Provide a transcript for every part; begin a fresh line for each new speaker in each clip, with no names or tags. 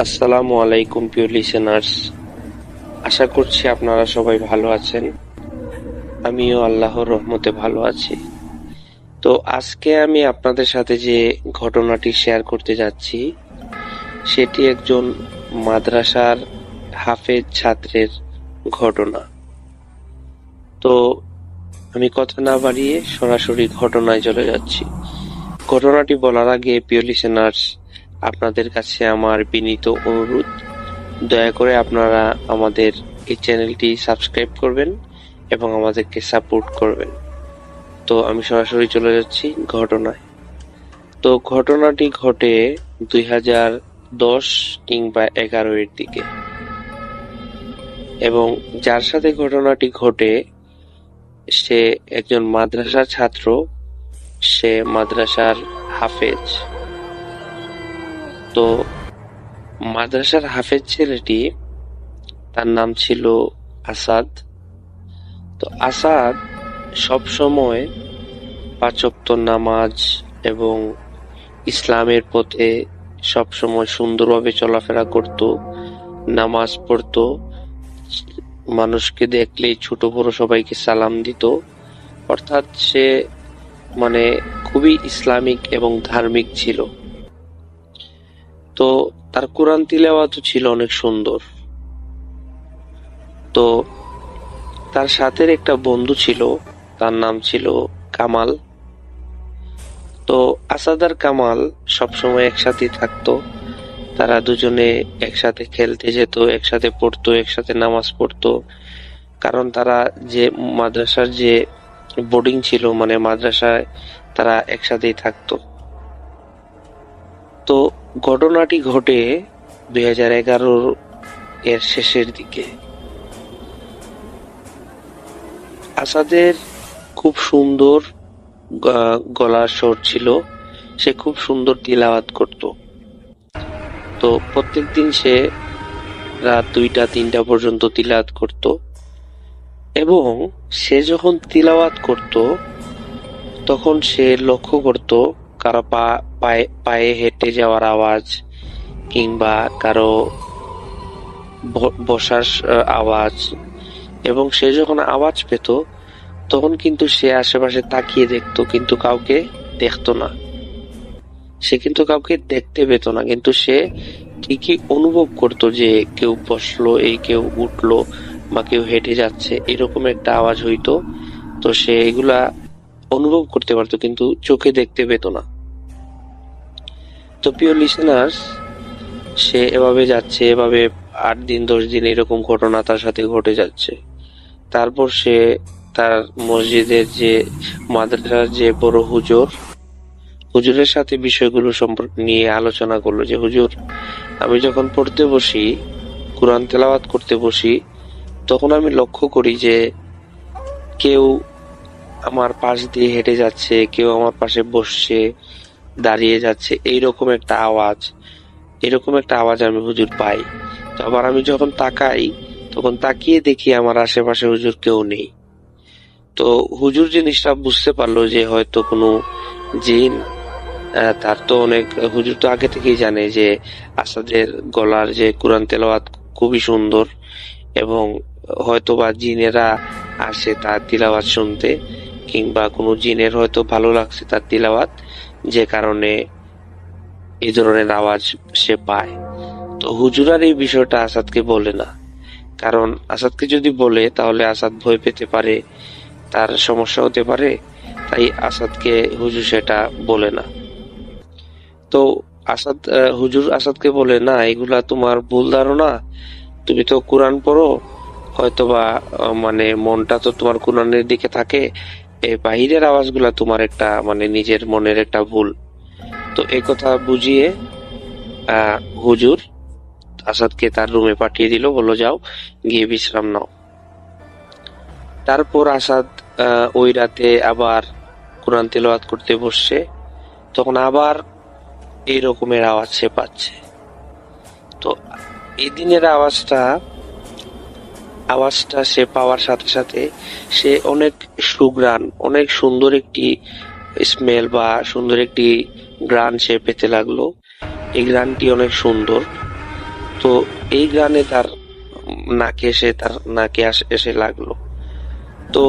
আসসালামু আলাইকুম প্রিয় লিসেনার্স, আশা করছি আপনারা সবাই ভালো আছেন। আমিও আল্লাহর রহমতে ভালো আছি। তো আজকে আমি আপনাদের সাথে যে ঘটনাটি শেয়ার করতে যাচ্ছি সেটি একজন মাদ্রাসার হাফেজ ছাত্রের ঘটনা। তো আমি কথা না বাড়িয়ে সরাসরি ঘটনায় চলে যাচ্ছি। ঘটনাটি বলার আগে প্রিয় লিসেনার্স, আপনাদের কাছে আমার বিনীত অনুরোধ, দয়া করে আপনারা আমাদের এই চ্যানেলটি সাবস্ক্রাইব করবেন এবং আমাদেরকে সাপোর্ট করবেন। তো আমি সরাসরি চলে যাচ্ছি ঘটনায়। তো ঘটনাটি ঘটে 2010 কিংবা 11 এর দিকে, এবং যার সাথে ঘটনাটি ঘটে সে একজন মাদ্রাসার ছাত্র, সে মাদ্রাসার হাফেজ। তো মাদ্রাসার হাফেজ ছেলেটি, তার নাম ছিল আসাদ। তো আসাদ সব সময় পাঁচ ওয়াক্ত নামাজ এবং ইসলামের পথে সব সময় সুন্দরভাবে চলাফেরা করত, নামাজ পড়তো, মানুষকে দেখলেই ছোট বড় সবাইকে সালাম দিত। অর্থাৎ সে খুবই ইসলামিক এবং ধার্মিক ছিল। তো তার কোরআন তিলাওয়াতও ছিল অনেক সুন্দর। তো তার সাথে একটা বন্ধু ছিল, তার নাম ছিল কামাল। তো আসাদ আর কামাল সবসময় একসাথে থাকতো। তারা দুজনে একসাথে খেলতে যেত, একসাথে পড়তো, একসাথে নামাজ পড়তো। কারণ তারা যে মাদ্রাসার যে বোর্ডিং ছিল, মাদ্রাসায় তারা একসাথেই থাকতো। তো ঘটনাটি ঘটে 2011 এর শেষের দিকে। আসাদের খুব সুন্দর গলার স্বর ছিল, সে খুব সুন্দর তিলাওয়াত করত। তো প্রত্যেকদিন সে রাত 2টা-3টা পর্যন্ত তিলাওয়াত করত, এবং সে যখন তিলাওয়াত করত তখন সে লক্ষ্য করত কারো পায়ে হেঁটে যাওয়ার আওয়াজ কিংবা কারো বসার আওয়াজ, এবং সে যখন আওয়াজ পেত তখন কিন্তু সে আশেপাশে তাকিয়ে দেখতো, কিন্তু কাউকে দেখতো না। সে কিন্তু কাউকে দেখতে পেত না, কিন্তু সে ঠিকই অনুভব করতো যে কেউ বসলো, কেউ উঠলো বা কেউ হেঁটে যাচ্ছে, এরকম একটা আওয়াজ হইতো। তো সে এগুলা অনুভব করতে পারতো, কিন্তু চোখে দেখতে পেত না। তো প্রিয় লিসেনার্স, সে এভাবে যাচ্ছে, এভাবে 8 দিন 10 দিন এরকম ঘটনা তার সাথে ঘটে যাচ্ছে। তারপর সে তার মসজিদের যে মাদ্রাসার যে বড় হুজুরের সাথে বিষয়গুলো সম্পর্কে নিয়ে আলোচনা করলো যে, হুজুর, আমি যখন পড়তে বসি, কোরআন তেলাওয়াত করতে বসি, তখন আমি লক্ষ্য করি যে কেউ আমার পাশ দিয়ে হেঁটে যাচ্ছে, কেউ আমার পাশে বসছে, দাঁড়িয়ে যাচ্ছে, এরকম একটা আওয়াজ আমি হুজুর পাই। তো আবার আমি যখন তাকাই, তখন তাকিয়ে দেখি আমার আশেপাশে হুজুর কেউ নেই। তো হুজুর জিনিসটা বুঝতে পারলো যে হয়তো কোনো জিন। তার তো হুজুর তো আগে থেকেই জানে যে আসাদের গলার যে কোরআন তেলাওয়াত খুবই সুন্দর, এবং হয়তোবা জিনেরা আসে তার তিলাওয়াত শুনতে, কিংবা কোনো জিনের হয়তো ভালো লাগছে তার তিলাওয়াত, যে কারণে এই ধরনের আওয়াজ সে পায়। তো হুজুর আর এই বিষয়টা আসাদকে বলে না, কারণ আসাদকে যদি বলে তাহলে আসাদ ভয় পেতে পারে, তার সমস্যা হতে পারে। তাই আসাদকে হুজুর সেটা বলে না। তো হুজুর আসাদকে বলে, না, এগুলা তোমার ভুল ধারণা, তুমি তো কোরআন পড়ো, হয়তোবা মনটা তো তোমার কোরআনের দিকে থাকে, এই বাহিরের আওয়াজগুলা তোমার একটা নিজের মনের একটা ভুল। তো এই কথা বুঝিয়ে হুজুর আসাদকে তার রুমে পাঠিয়ে দিল, বললো যাও গিয়ে বিশ্রাম নাও। তারপর আসাদ ওই রাতে আবার কোরআন তেলাওয়াত করতে বসছে, তখন আবার এই রকমের আওয়াজ সে পাচ্ছে। তো এই দিনের আওয়াজটা সে পাওয়ার সাথে সাথে সে অনেক সুঘ্রাণ, অনেক সুন্দর একটি স্মেল বা সুন্দর একটি ঘ্রাণ সে পেতে লাগলো। এই ঘ্রাণটি অনেক সুন্দর, তো এই গানে তার নাকে এসে লাগলো। তো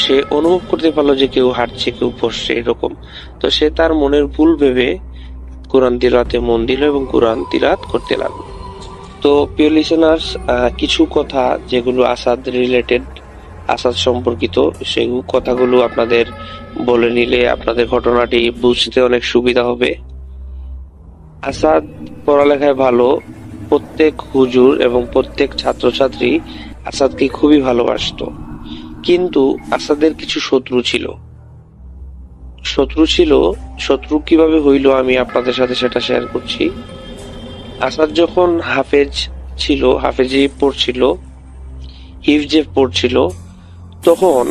সে অনুভব করতে পারলো যে কেউ হাঁটছে, কেউ বসছে এরকম। তো সে তার মনের ভুল ভেবে কোরআন তিলাওয়াতে মন দিল এবং কোরআন তিলাওয়াত করতে লাগলো। তো প্রিয় লিসেনার্স, কিছু কথা যেগুলো আসাদ রিলেটেড, আসাদ সম্পর্কিত, সেই কথাগুলো আপনাদের বলে নিলে আপনাদের ঘটনাটি বুঝতে অনেক সুবিধা হবে। আসাদ পড়ালেখায় ভালো, প্রত্যেক হুজুর এবং প্রত্যেক ছাত্রছাত্রী আসাদকে খুবই ভালোবাসতো। কিন্তু আসাদের কিছু শত্রু ছিল। শত্রু কিভাবে হইল আমি আপনাদের সাথে সেটা শেয়ার করছি। আসাদ যখন হাফেজি পড়ছিল, হিফজে পড়ছিল, তখন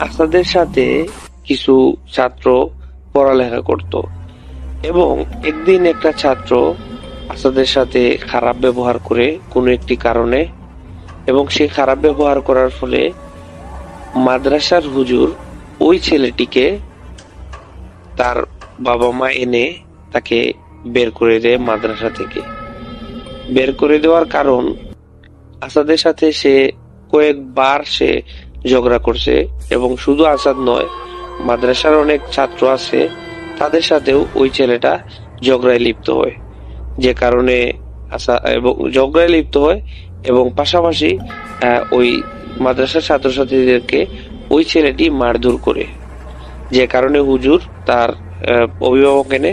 আসাদের সাথে কিছু ছাত্র পড়ালেখা করত এবং একদিন একটা ছাত্র আসাদের সাথে খারাপ ব্যবহার করে কোনো একটি কারণে, এবং সে খারাপ ব্যবহার করার ফলে মাদ্রাসার হুজুর ওই ছেলেটিকে তার বাবা মা এনে তাকে বের করে দেয় মাদ্রাসা থেকে। বের করে দেওয়ার কারণ, আসাদের সাথে সে কয়েকবার সে ঝগড়া করছে, এবং শুধু আসাদ নয়, মাদ্রাসার অনেক ছাত্র আছে, তাদের সাথেও ওই ছেলেটা ঝগড়ায় লিপ্ত হয়, যে কারণে ঝগড়ায় লিপ্ত হয় এবং পাশাপাশি ওই মাদ্রাসার ছাত্রছাত্রীদেরকে ওই ছেলেটি মারধর করে, যে কারণে হুজুর তার অভিভাবক এনে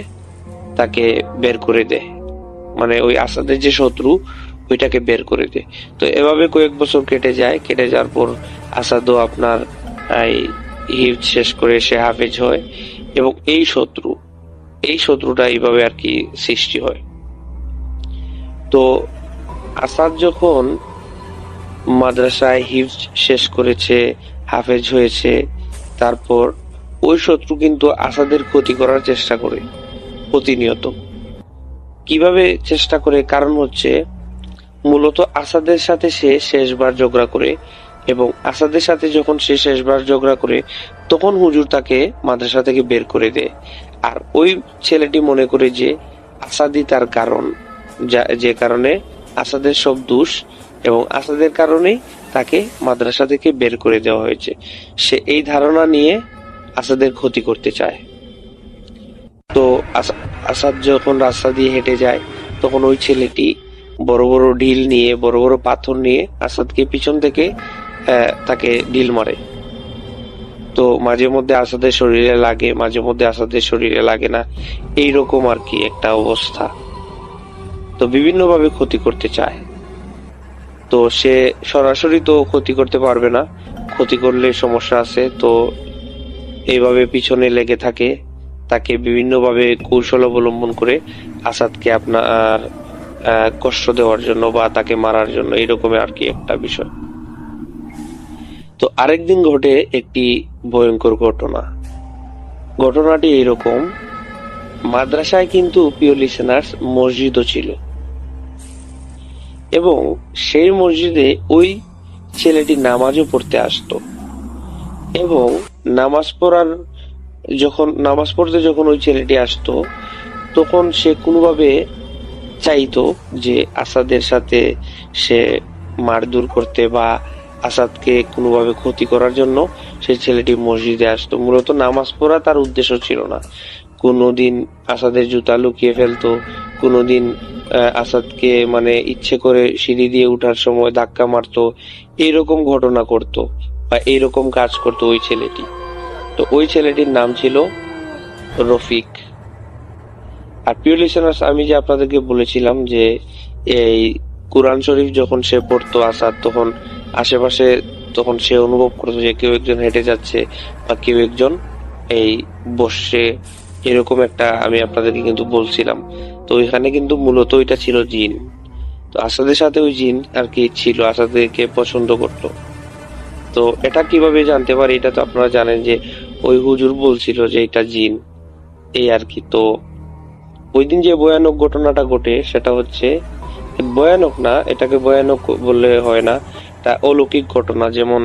তাকে বের করে দেয়, মানে ওই আসাদের যে শত্রু ওইটাকে বের করে দেয়। তো এভাবে কয়েক বছর কেটে যাওয়ার পর আসাদও আপনার হিফজ শেষ করে সে হাফেজ হয়, এবং এই শত্রুটা এইভাবে আর কি সৃষ্টি হয়। তো আসাদ যখন মাদ্রাসায় হিফজ শেষ করেছে, হাফেজ হয়েছে, তারপর ওই শত্রু কিন্তু আসাদের ক্ষতি করার চেষ্টা করে প্রতিনিয়ত। কিভাবে চেষ্টা করে? কারণ হচ্ছে মূলত আসাদের সাথে সে শেষবার ঝগড়া করে, এবং আসাদের সাথে যখন সে শেষবার ঝগড়া করে তখন হুজুর তাকে মাদ্রাসা থেকে বের করে দেয়। আর ওই ছেলেটি মনে করে যে আসাদই তার কারণ, যে কারণে আসাদের সব দোষ, এবং আসাদের কারণেই তাকে মাদ্রাসা থেকে বের করে দেওয়া হয়েছে। সে এই ধারণা নিয়ে আসাদের ক্ষতি করতে চায়। তো আসাদ যখন রাস্তা দিয়ে হেঁটে যায় তখন ওই ছেলেটি বড় বড় ঢিল নিয়ে, বড় বড় পাথর নিয়ে আসাদকে পিছন থেকে তাকে ঢিল মারে। তো মাঝে মধ্যে আসাদের শরীরে লাগে, মাঝে মধ্যে আসাদের শরীরে লাগে না, এইরকম আর কি একটা অবস্থা। তো বিভিন্ন ভাবে ক্ষতি করতে চায়। তো সে সরাসরি তো ক্ষতি করতে পারবে না, ক্ষতি করলে সমস্যা আছে। তো এইভাবে পিছনে লেগে থাকে, তাকে বিভিন্নভাবে কৌশল অবলম্বন করে আসাদকে আপনার কষ্ট দেওয়ার জন্য বা তাকে মারার জন্য, এরকম আর কি একটা বিষয়। তো আরেকদিন ঘটে একটি ভয়ঙ্কর ঘটনাটি এইরকম। মাদ্রাসায় কিন্তু প্রিয় লিসেনার্স মসজিদও ছিল, এবং সেই মসজিদে ওই ছেলেটি নামাজও পড়তে আসতো, এবং নামাজ পড়তে যখন ওই ছেলেটি আসতো তখন সে কোনোভাবে চাইতো যে আসাদের সাথে সে মারধর করতে বা আসাদকে কোনোভাবে ক্ষতি করার জন্য সেই ছেলেটি মসজিদে আসতো। মূলত নামাজ পড়া তার উদ্দেশ্য ছিল না। কোনোদিন আসাদের জুতা লুকিয়ে ফেলতো, কোনোদিন আসাদকে মানে ইচ্ছে করে সিঁড়ি দিয়ে উঠার সময় ধাক্কা মারতো, এইরকম ঘটনা করতো বা এইরকম কাজ করতো ওই ছেলেটি। তো ওই ছেলেটির নাম ছিল রফিক। আর প্রিয় লিসেনার্স, আমি যে আপনাদেরকে বলেছিলাম যে এই কোরআন শরীফ যখন সে পড়তো আসাদ, তখন আশেপাশে তখন সে অনুভব করতো যে কেউ একজন হেঁটে যাচ্ছে বা কেউ একজন এই বসছে, এরকম একটা আমি আপনাদেরকে কিন্তু বলছিলাম। তো ওইখানে কিন্তু মূলত ওইটা ছিল জিন। তো আসাদের সাথে ওই জিন আর কি ছিল, আসাদকে পছন্দ করতো। তো এটা কিভাবে জানতে পারি? এটা তো আপনারা জানেন যে ওই হুজুর বলছিল যে এটা জিন, এই আর কি। তো ওই দিন যে ভয়ানক ঘটনাটা ঘটে সেটা হচ্ছে, ভয়ানক না, এটাকে ভয়ানক বললে হয় না, তা অলৌকিক ঘটনা। যেমন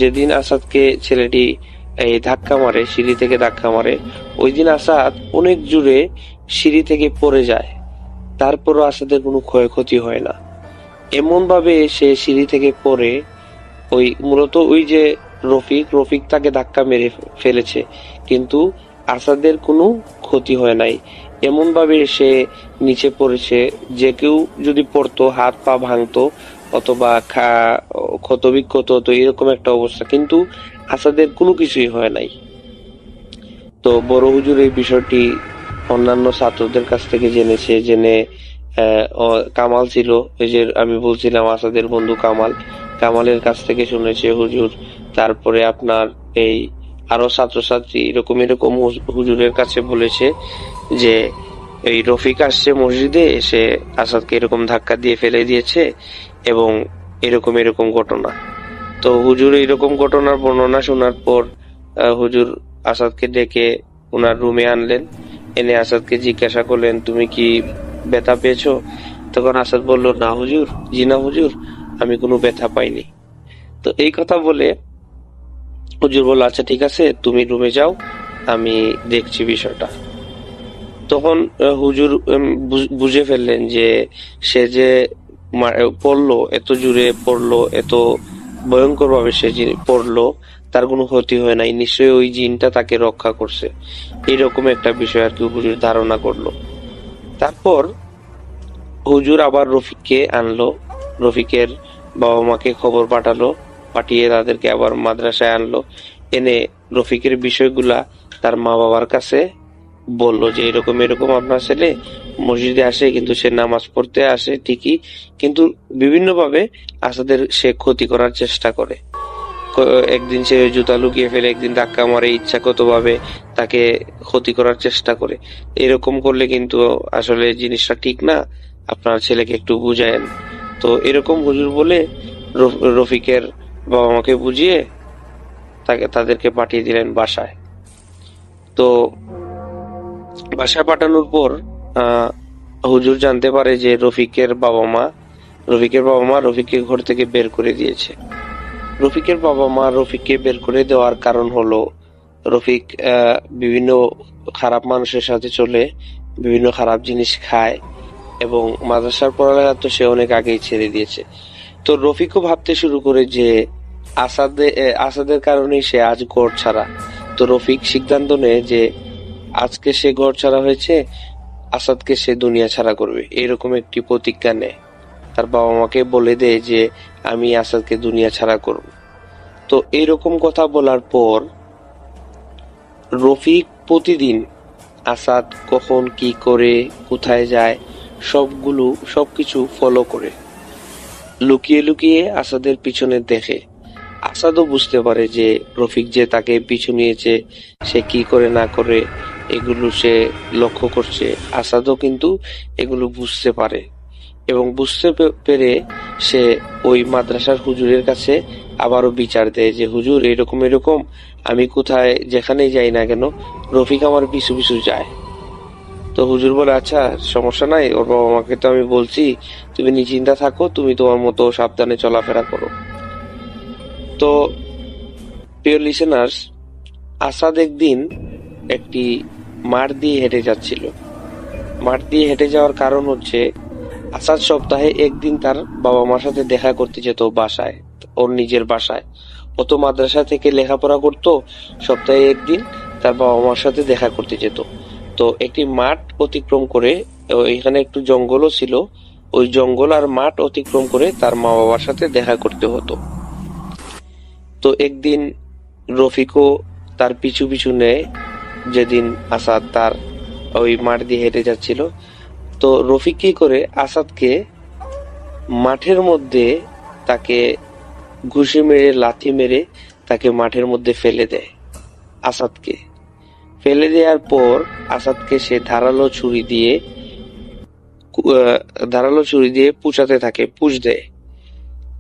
যেদিন আসাদকে ছেলেটি এই ধাক্কা মারে, সিঁড়ি থেকে ধাক্কা মারে, ওই দিন আসাদ অনেক জোরে সিঁড়ি থেকে পড়ে যায়, তারপরও আসাদের কোনো ক্ষয়ক্ষতি হয় না। এমন ভাবে সে সিঁড়ি থেকে পড়ে, ওই মূলত ওই যে রফিক তাকে ধাক্কা মেরে ফেলেছে, কিন্তু আসাদের কোনো ক্ষতি হয় নাই। এমন ভাবে সে নিচে পড়েছে, যে কেউ যদি পড়তো হাত পা ভাঙতো অথবা ক্ষত বিক্ষত হতো, এরকম একটা অবস্থা, কিন্তু আসাদের কোনো কিছুই হয় নাই। তো বড় হুজুর এই বিষয়টি অন্যান্য ছাত্রদের কাছ থেকে জেনে কামাল ছিল, এই যে আমি বলছিলাম আসাদের বন্ধু কামাল, কামালের কাছ থেকে শুনেছে হুজুর। তারপরে আপনার এই আরো ছাত্রছাত্রী এরকম এরকম হুজুরের কাছে বলেছে যে এই রফিক আসছে মসজিদে, এসে আসাদকে এরকম ধাক্কা দিয়ে ফেলে দিয়েছে এবং এরকম এরকম ঘটনা। তো হুজুর এরকম ঘটনার বর্ণনা শোনার পর হুজুর আসাদকে ডেকে ওনার রুমে আনলেন। এনে আসাদকে জিজ্ঞাসা করলেন, তুমি কি ব্যথা পেয়েছো? তখন আসাদ বলল, না হুজুর, জি না হুজুর, আমি কোনো ব্যথা পাইনি। তো এই কথা বলে হুজুর বলল, আচ্ছা ঠিক আছে, তুমি রুমে যাও, আমি দেখছি বিষয়টা। তখন হুজুর বুঝে ফেললেন যে সে যে পড়লো, এত জোরে পড়লো, এত ভয়ঙ্কর ভাবে সে পড়লো, তার কোনো ক্ষতি হয় নাই, নিশ্চয়ই ওই জিনটা তাকে রক্ষা করছে। এরকম একটা বিষয় আর কি হুজুর ধারণা করলো। তারপর হুজুর আবার রফিককে আনলো, রফিকের বাবা মাকে খবর পাঠালো, পাঠিয়ে তাদেরকে আবার মাদ্রাসায় আনলো। এনে রফিকের বিষয়গুলা তার মা বাবার কাছে বললো যে এরকম এরকম আপনার ছেলে মসজিদে আসে, কিন্তু সে নামাজ পড়তে আসে ঠিকই, কিন্তু বিভিন্ন ভাবে আসাদের সে ক্ষতি করার চেষ্টা করে। একদিন সে জুতা লুকিয়ে ফেলে, একদিন ধাক্কা মারে, ইচ্ছাগত ভাবে তাকে ক্ষতি করার চেষ্টা করে। এরকম করলে কিন্তু আসলে জিনিসটা ঠিক না, আপনার ছেলেকে একটু বুঝায়েন। তো এরকম হুজুর বলে রফিকের বাবা মাকে বুঝিয়ে তাদেরকে পাঠিয়ে দিলেন বাসায়। তো বাসায় পাঠানোর পর আহ হুজুর জানতে পারে যে রফিকের বাবা মা রফিককে ঘর থেকে বের করে দিয়েছে। রফিকের বাবা মা রফিককে বের করে দেওয়ার কারণ হলো, রফিক বিভিন্ন খারাপ মানুষের সাথে চলে, বিভিন্ন খারাপ জিনিস খায়, এবং মাদ্রাসার পড়ালেখা তো সে অনেক আগেই ছেড়ে দিয়েছে। তো রফিকও ভাবতে শুরু করে যে আসাদের কারণেই সে আজ ঘর ছাড়া। তো রফিক সিদ্ধান্ত নেয় যে আজকে সে ঘর ছাড়া হয়েছে, আসাদকে সে দুনিয়া ছাড়া করবে, এরকম একটি প্রতিজ্ঞা নেয়। তার বাবা মাকে বলে দেয় যে আমি আসাদকে দুনিয়া ছাড়া করব। তো এইরকম কথা বলার পর রফিক প্রতিদিন আসাদ কখন কি করে, কোথায় যায়, সবকিছু ফলো করে, লুকিয়ে লুকিয়ে আসাদের পিছনে দেখে। আসাদও বুঝতে পারে যে রফিক যে তাকে পিছু নিয়েছে, সে কি করে না করে এগুলো সে লক্ষ্য করছে। আসাদও কিন্তু এগুলো বুঝতে পারে, এবং বুঝতে পেরে সে ওই মাদ্রাসার হুজুরের কাছে আবারও বিচার দেয় যে হুজুর এরকম এরকম, আমি কোথায় যেখানেই যাই না কেন রফিক আমার পিছু পিছু যায়। তো হুজুর বলে, আচ্ছা সমস্যা নাই, ওর বাবা মাকে তো আমি বলছি, তুমি নিশ্চিন্তা থাকো, তুমি তোমার মতো সাবধানে চলাফেরা করো। তো প্রিয় লিসেনার্স, আসাদ একদিন একটি মাঠ দিয়ে হেঁটে যাচ্ছিল। মাঠ দিয়ে হেঁটে যাওয়ার কারণ হচ্ছে, আসাদ সপ্তাহে একদিন তার বাবা মার সাথে দেখা করতে যেত বাসায়, ওর নিজের বাসায়। ও তো মাদ্রাসা থেকে লেখাপড়া করতো, সপ্তাহে একদিন তার বাবা মার সাথে দেখা করতে যেত। তো একটি মাঠ অতিক্রম করে, এখানে একটু জঙ্গলও ছিল, ওই জঙ্গল আর মাঠ অতিক্রম করে তার মা বাবার সাথে দেখা করতে হতো। তো একদিন রফিকও তার পিছু পিছু নেয়, যেদিন আসাদ তার ওই মাঠ দিয়ে হেঁটে যাচ্ছিল। তো রফিক কি করে, আসাদকে মাঠের মধ্যে তাকে ঘুষি মেরে, লাথি মেরে তাকে মাঠের মধ্যে ফেলে দেয়। আসাদকে ফেলে দেওয়ার পর আসাদকে সে ধারালো ছুরি দিয়ে পুঁচাতে থাকে, পুঁজ দেয়,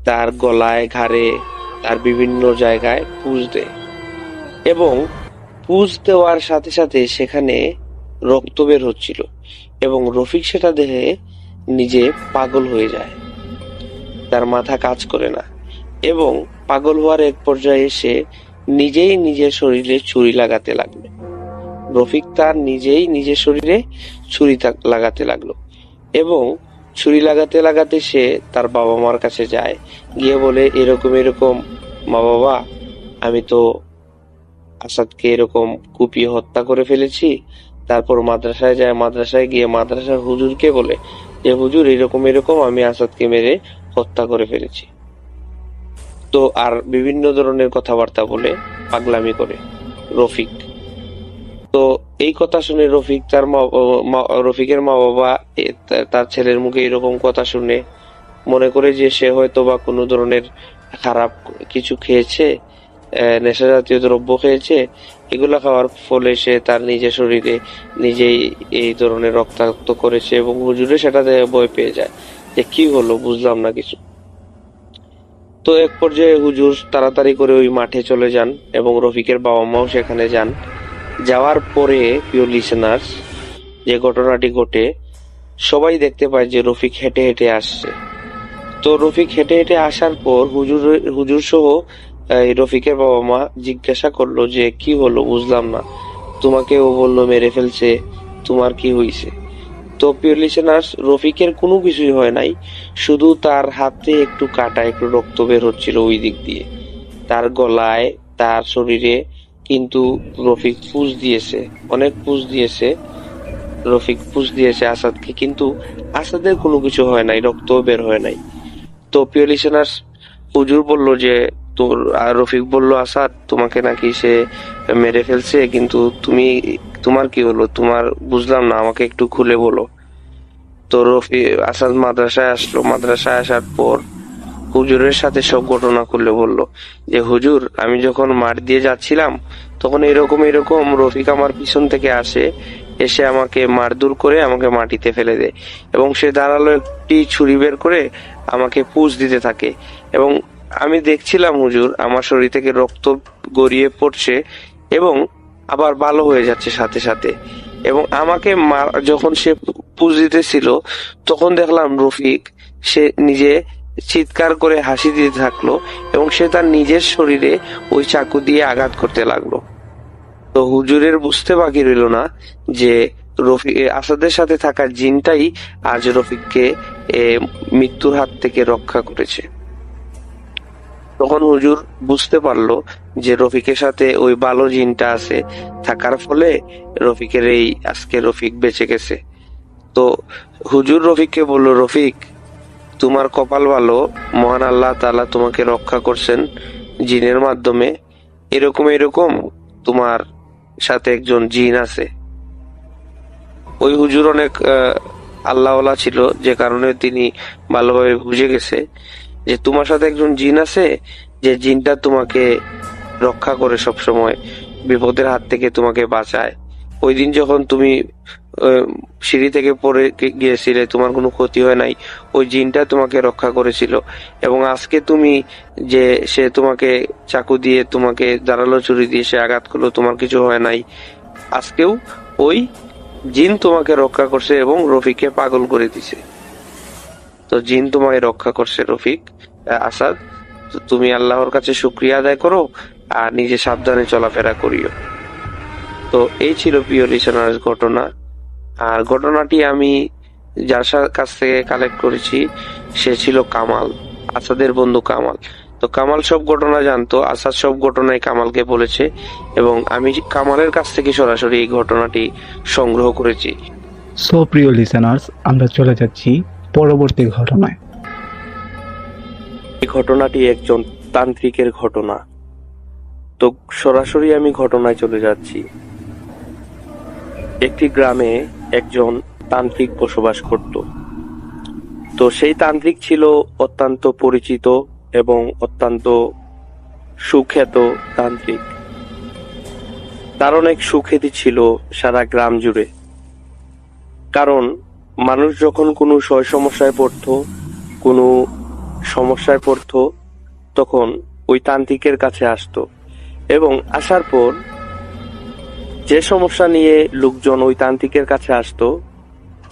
তার গলায়, ঘাড়ে, তার বিভিন্ন জায়গায় পুঁজ দেয়। এবং পুঁজ দেওয়ার সাথে সাথে সেখানে রক্ত বের হচ্ছিল, এবং রফিক সেটা দেখে নিজে পাগল হয়ে যায়, তার মাথা কাজ করে না, এবং পাগল হওয়ার এক পর্যায়ে এসে নিজেই নিজের শরীরে ছুরি লাগাতে লাগলো। রফিক তার নিজেই নিজের শরীরে ছুরি লাগাতে লাগলো, এবং ছুরি লাগাতে লাগাতে সে তার বাবা মার কাছে যায়, গিয়ে বলে এরকম এরকম, মা বাবা আমি তো আসাদকে এরকম কুপিয়ে হত্যা করে ফেলেছি। তারপর মাদ্রাসায় যায়, মাদ্রাসায় গিয়ে মাদ্রাসার হুজুরকে বলে যে হুজুর এরকম এরকম আমি আসাদকে মেরে হত্যা করে ফেলেছি। তো আর বিভিন্ন ধরনের কথাবার্তা বলে পাগলামি করে রফিক। তো এই কথা শুনে রফিক রফিকের মা বাবা তার ছেলের মুখে এরকম কথা শুনে মনে করে যে সে হয়তো বা কোনো ধরনের খারাপ কিছু খেয়েছে, নেশা জাতীয় দ্রব্য খেয়েছে। এগুলো খাওয়ার ফলে সে তার নিজের শরীরে নিজেই এই ধরনের রক্তাক্ত করেছে এবং হুজুরে সেটা দেখে ভয় পেয়ে যায় যে কি হলো বুঝলাম না কিছু। তো এক পর্যায়ে হুজুর তাড়াতাড়ি করে ওই মাঠে চলে যান এবং রফিকের বাবা মাও সেখানে যান। যাওয়ার পরে প্রিয় লিসেনার্স, যে ঘটনাটি ঘটে, সবাই দেখতে পায় যে রফিক হেঁটে হেঁটে আসছে। তো রফিক হেঁটে হেঁটে আসার পর হুজুর সহ এই রফিকের বাবা মা জিজ্ঞাসা করলো যে কি হলো বুঝলাম না, তোমাকে ও বললো মেরে ফেলছে, তোমার কি হয়েছে? তো প্রিয় লিসেনার্স, রফিকের কোনো কিছুই হয় নাই, শুধু তার হাতে একটু কাটা, একটু রক্ত বের হচ্ছিল ওই দিক দিয়ে, তার গলায়, তার শরীরে। কিন্তু রফিক পুশ দিয়েছে, অনেক পুশ দিয়েছে, রফিক পুশ দিয়েছে আসাদকে, কিন্তু আসাদের কোনো কিছু হয় নাই, রক্ত বের হয় নাই। তো প্রিয় লিসেনার্স, হুজুর বলল যে তোর, আর রফিক বলল আসাদ তোমাকে নাকি সে মেরে ফেলছে, কিন্তু তোমার কি হলো, তোমার বুঝলাম না, আমাকে একটু খুলে বলো। তো আসাদ মাদ্রাসায় আসলো, মাদ্রাসায় আসার পর হুজুরের সাথে সব ঘটনা খুলে বলল যে হুজুর আমি যখন মাঠ দিয়ে যাচ্ছিলাম তখন এরকম এরকম রফিক আমার পিছন থেকে আসে, এসে আমাকে মারধর করে আমাকে মাটিতে ফেলে দেয় এবং সে ধারালো একটি ছুরি বের করে আমাকে পুশ দিতে থাকে এবং আমি দেখছিলাম হুজুর আমার শরীর থেকে রক্ত গড়িয়ে পড়ছে এবং আবার ভালো হয়ে যাচ্ছে সাথে সাথে। এবং আমাকে যখন সে পুশ দিতেছিল তখন দেখলাম রফিক সে নিজে চিৎকার করে হাসি দিতে থাকলো এবং সে তার নিজের শরীরে ওই চাকু দিয়ে আঘাত করতে লাগলো। তো হুজুরের বুঝতে বাকি রইল না যে আসাদের সাথে থাকা জিনটাই আজ রফিককে মৃত্যুর হাত থেকে রক্ষা করেছে। তখন হুজুর বুঝতে পারলো যে রফিকের সাথে ওই ভালো জিনটা আছে, থাকার ফলে রফিকের আজকে রফিক বেঁচে গেছে। তো হুজুর রফিককে বলল, রফিক তোমার কপাল ভালো, মহান আল্লাহ তাআলা তোমাকে রক্ষা করছেন জিনের মাধ্যমে। এরকম এরকম তোমার সাথে একজন জিন আছে। ওই হুজুর অনেক আল্লাহওয়ালা ছিল, যে কারণে তিনি ভালোভাবে বুঝে গেছে যে তোমার সাথে একজন জিন আছে, যে জিনটা তোমাকে রক্ষা করে, সব সময় বিপদের হাত থেকে তোমাকে বাঁচায়। ওই দিন যখন তুমি সিঁড়ি থেকে পড়ে গিয়েছিলে তোমার কোনো ক্ষতি হয় নাই, ওই জিনটা তোমাকে রক্ষা করেছিল। এবং আজকে তুমি যে সে তোমাকে চাকু দিয়ে, তোমাকে ধারালো ছুরি দিয়ে সে আঘাত করলো, তোমার কিছু হয় নাই, আজকেও ওই জিন তোমাকে রক্ষা করছে এবং রফিককে পাগল করে দিছে। তো জিন তোমাকে রক্ষা করছে রফিক, আসাদ, তুমি আল্লাহর কাছে শুকরিয়া আদায় করো আর নিজে সাবধানে চলাফেরা করিও। তো এই ছিল প্রিয় লিসেনার্স ঘটনা। আর ঘটনাটি আমি যার কাছ থেকে কালেক্ট করেছি সে ছিল কামাল, আসাদের বন্ধু কামাল। তো কামাল সব ঘটনা জানতো, আসাদ সব ঘটনাই কামালকে বলেছে এবং আমি কামালের কাছ থেকে সরাসরি এই ঘটনাটি সংগ্রহ করেছি।
সো প্রিয় লিসেনার্স, আমরা চলে যাচ্ছি পরবর্তী ঘটনায়।
এই ঘটনাটি একজন তান্ত্রিকের ঘটনা। তো সরাসরি আমি ঘটনায় চলে যাচ্ছি। একটি গ্রামে একজন তান্ত্রিক বসবাস করত। তো সেই তান্ত্রিক ছিল অত্যন্ত পরিচিত এবং অত্যন্ত সুখ্যাত তান্ত্রিক। তার অনেক সুখ্যাতি ছিল সারা গ্রাম জুড়ে, কারণ মানুষ যখন কোনো সমস্যায় পড়তো, কোনো সমস্যায় পড়তো, তখন ওই তান্ত্রিকের কাছে আসতো এবং আসার পর যে সমস্যা নিয়ে লোকজন ওই তান্ত্রিকের কাছে আসতো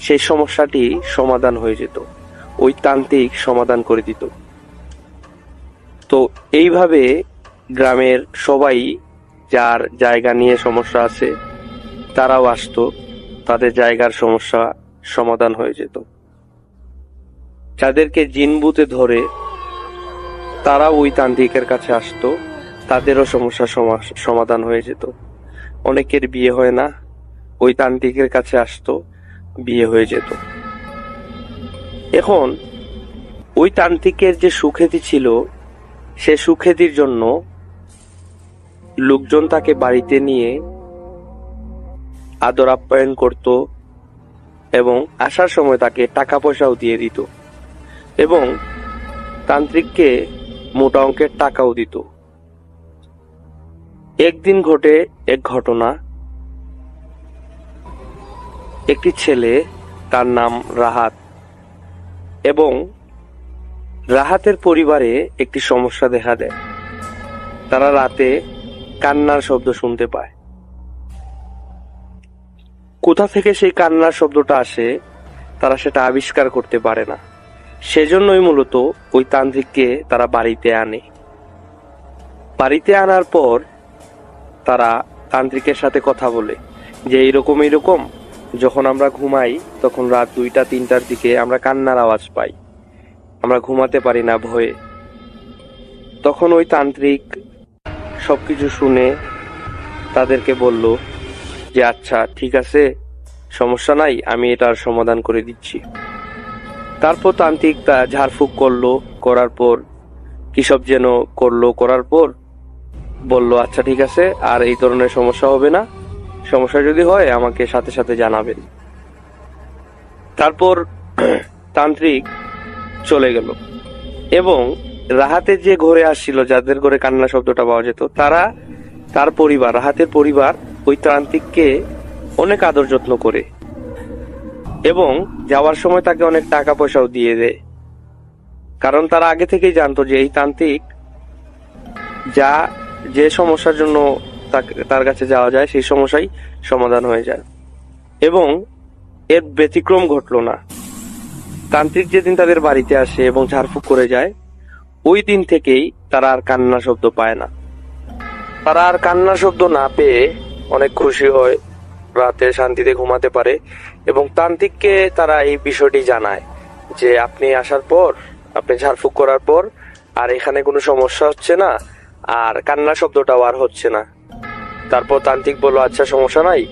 সেই সমস্যাটি সমাধান হয়ে যেত, ওই তান্ত্রিক সমাধান করে দিত। তো এইভাবে গ্রামের সবাই যার জায়গা নিয়ে সমস্যা আছে তারাও আসতো, তাদের জায়গার সমস্যা সমাধান হয়ে যেত। যাদেরকে জিন ভূতে ধরে তারা ওই তান্ত্রিকের কাছে আসতো, তাদেরও সমস্যার সমাধান হয়ে যেত। অনেকের বিয়ে হয় না, ওই তান্ত্রিকের কাছে আসতো, বিয়ে হয়ে যেত। এখন ওই তান্ত্রিকের যে সুখ্যাতি ছিল, সে সুখ্যাতির জন্য লোকজন তাকে বাড়িতে নিয়ে আদর আপ্যায়ন করত এবং আসার সময় তাকে টাকা পয়সাও দিয়ে দিত এবং তান্ত্রিককে মোটা অঙ্কের টাকাও দিত। একদিন ঘটে এক ঘটনা। একটি ছেলে, তার নাম রাহাত, এবং রাহাতের পরিবারে একটি সমস্যা দেখা দেয়। তারা রাতে কান্নার শব্দ শুনতে পায়। কোথা থেকে সেই কান্নার শব্দটা আসে তারা সেটা আবিষ্কার করতে পারে না। সেজন্যই মূলত ওই তান্ত্রিককে তারা বাড়িতে আনে। বাড়িতে আনার পর তারা তান্ত্রিকের সাথে কথা বলে যে এইরকম যখন আমরা ঘুমাই তখন রাত 2টা-3টার দিকে আমরা কান্নার আওয়াজ পাই, আমরা ঘুমাতে পারি না ভয়ে। তখন ওই তান্ত্রিক সবকিছু শুনে তাদেরকে বলল যে আচ্ছা ঠিক আছে, সমস্যা নাই, আমি এটার সমাধান করে দিচ্ছি। তারপর তান্ত্রিক তা ঝাড়ফুঁক করলো, করার পর কিসব যেন করলো, করার পর বলল আচ্ছা ঠিক আছে, আর এই ধরনের সমস্যা হবে না, সমস্যা যদি হয় আমাকে সাথে সাথে জানাবেন। তারপর তান্ত্রিক চলে গেল এবং রাহাতের যে ঘরে আসছিল, যাদের ঘরে কান্না শব্দটা পাওয়া যেত, তার পরিবার, রাহাতের পরিবার ওই তান্ত্রিককে অনেক আদর যত্ন করে এবং যাওয়ার সময় তাকে অনেক টাকা পয়সাও দিয়ে দেয়। কারণ তারা আগে থেকেই জানতো যে এই তান্ত্রিক যে সমস্যার জন্য তার কাছে যাওয়া যায় সেই সমস্যাই সমাধান হয়ে যায়। এবং এর ব্যতিক্রম ঘটলো না। তান্ত্রিক যেদিন তাদের বাড়িতে আসে এবং ঝাড়ফুঁক করে যায়, ওই দিন থেকেই তারা আর কান্না শব্দ পায় না। তারা আর কান্না শব্দ না পেয়ে অনেক খুশি হয়, রাতে শান্তিতে ঘুমাতে পারে। এবং তান্ত্রিককে তারা এই বিষয়টি জানায় যে আপনি আসার পর, আপনি ঝাড়ফুঁক করার পর আর এখানে কোনো সমস্যা হচ্ছে না, আর কান্না শব্দটাও আর হচ্ছে না। তারপর তান্ত্রিক বলল আচ্ছা সমস্যা নাই,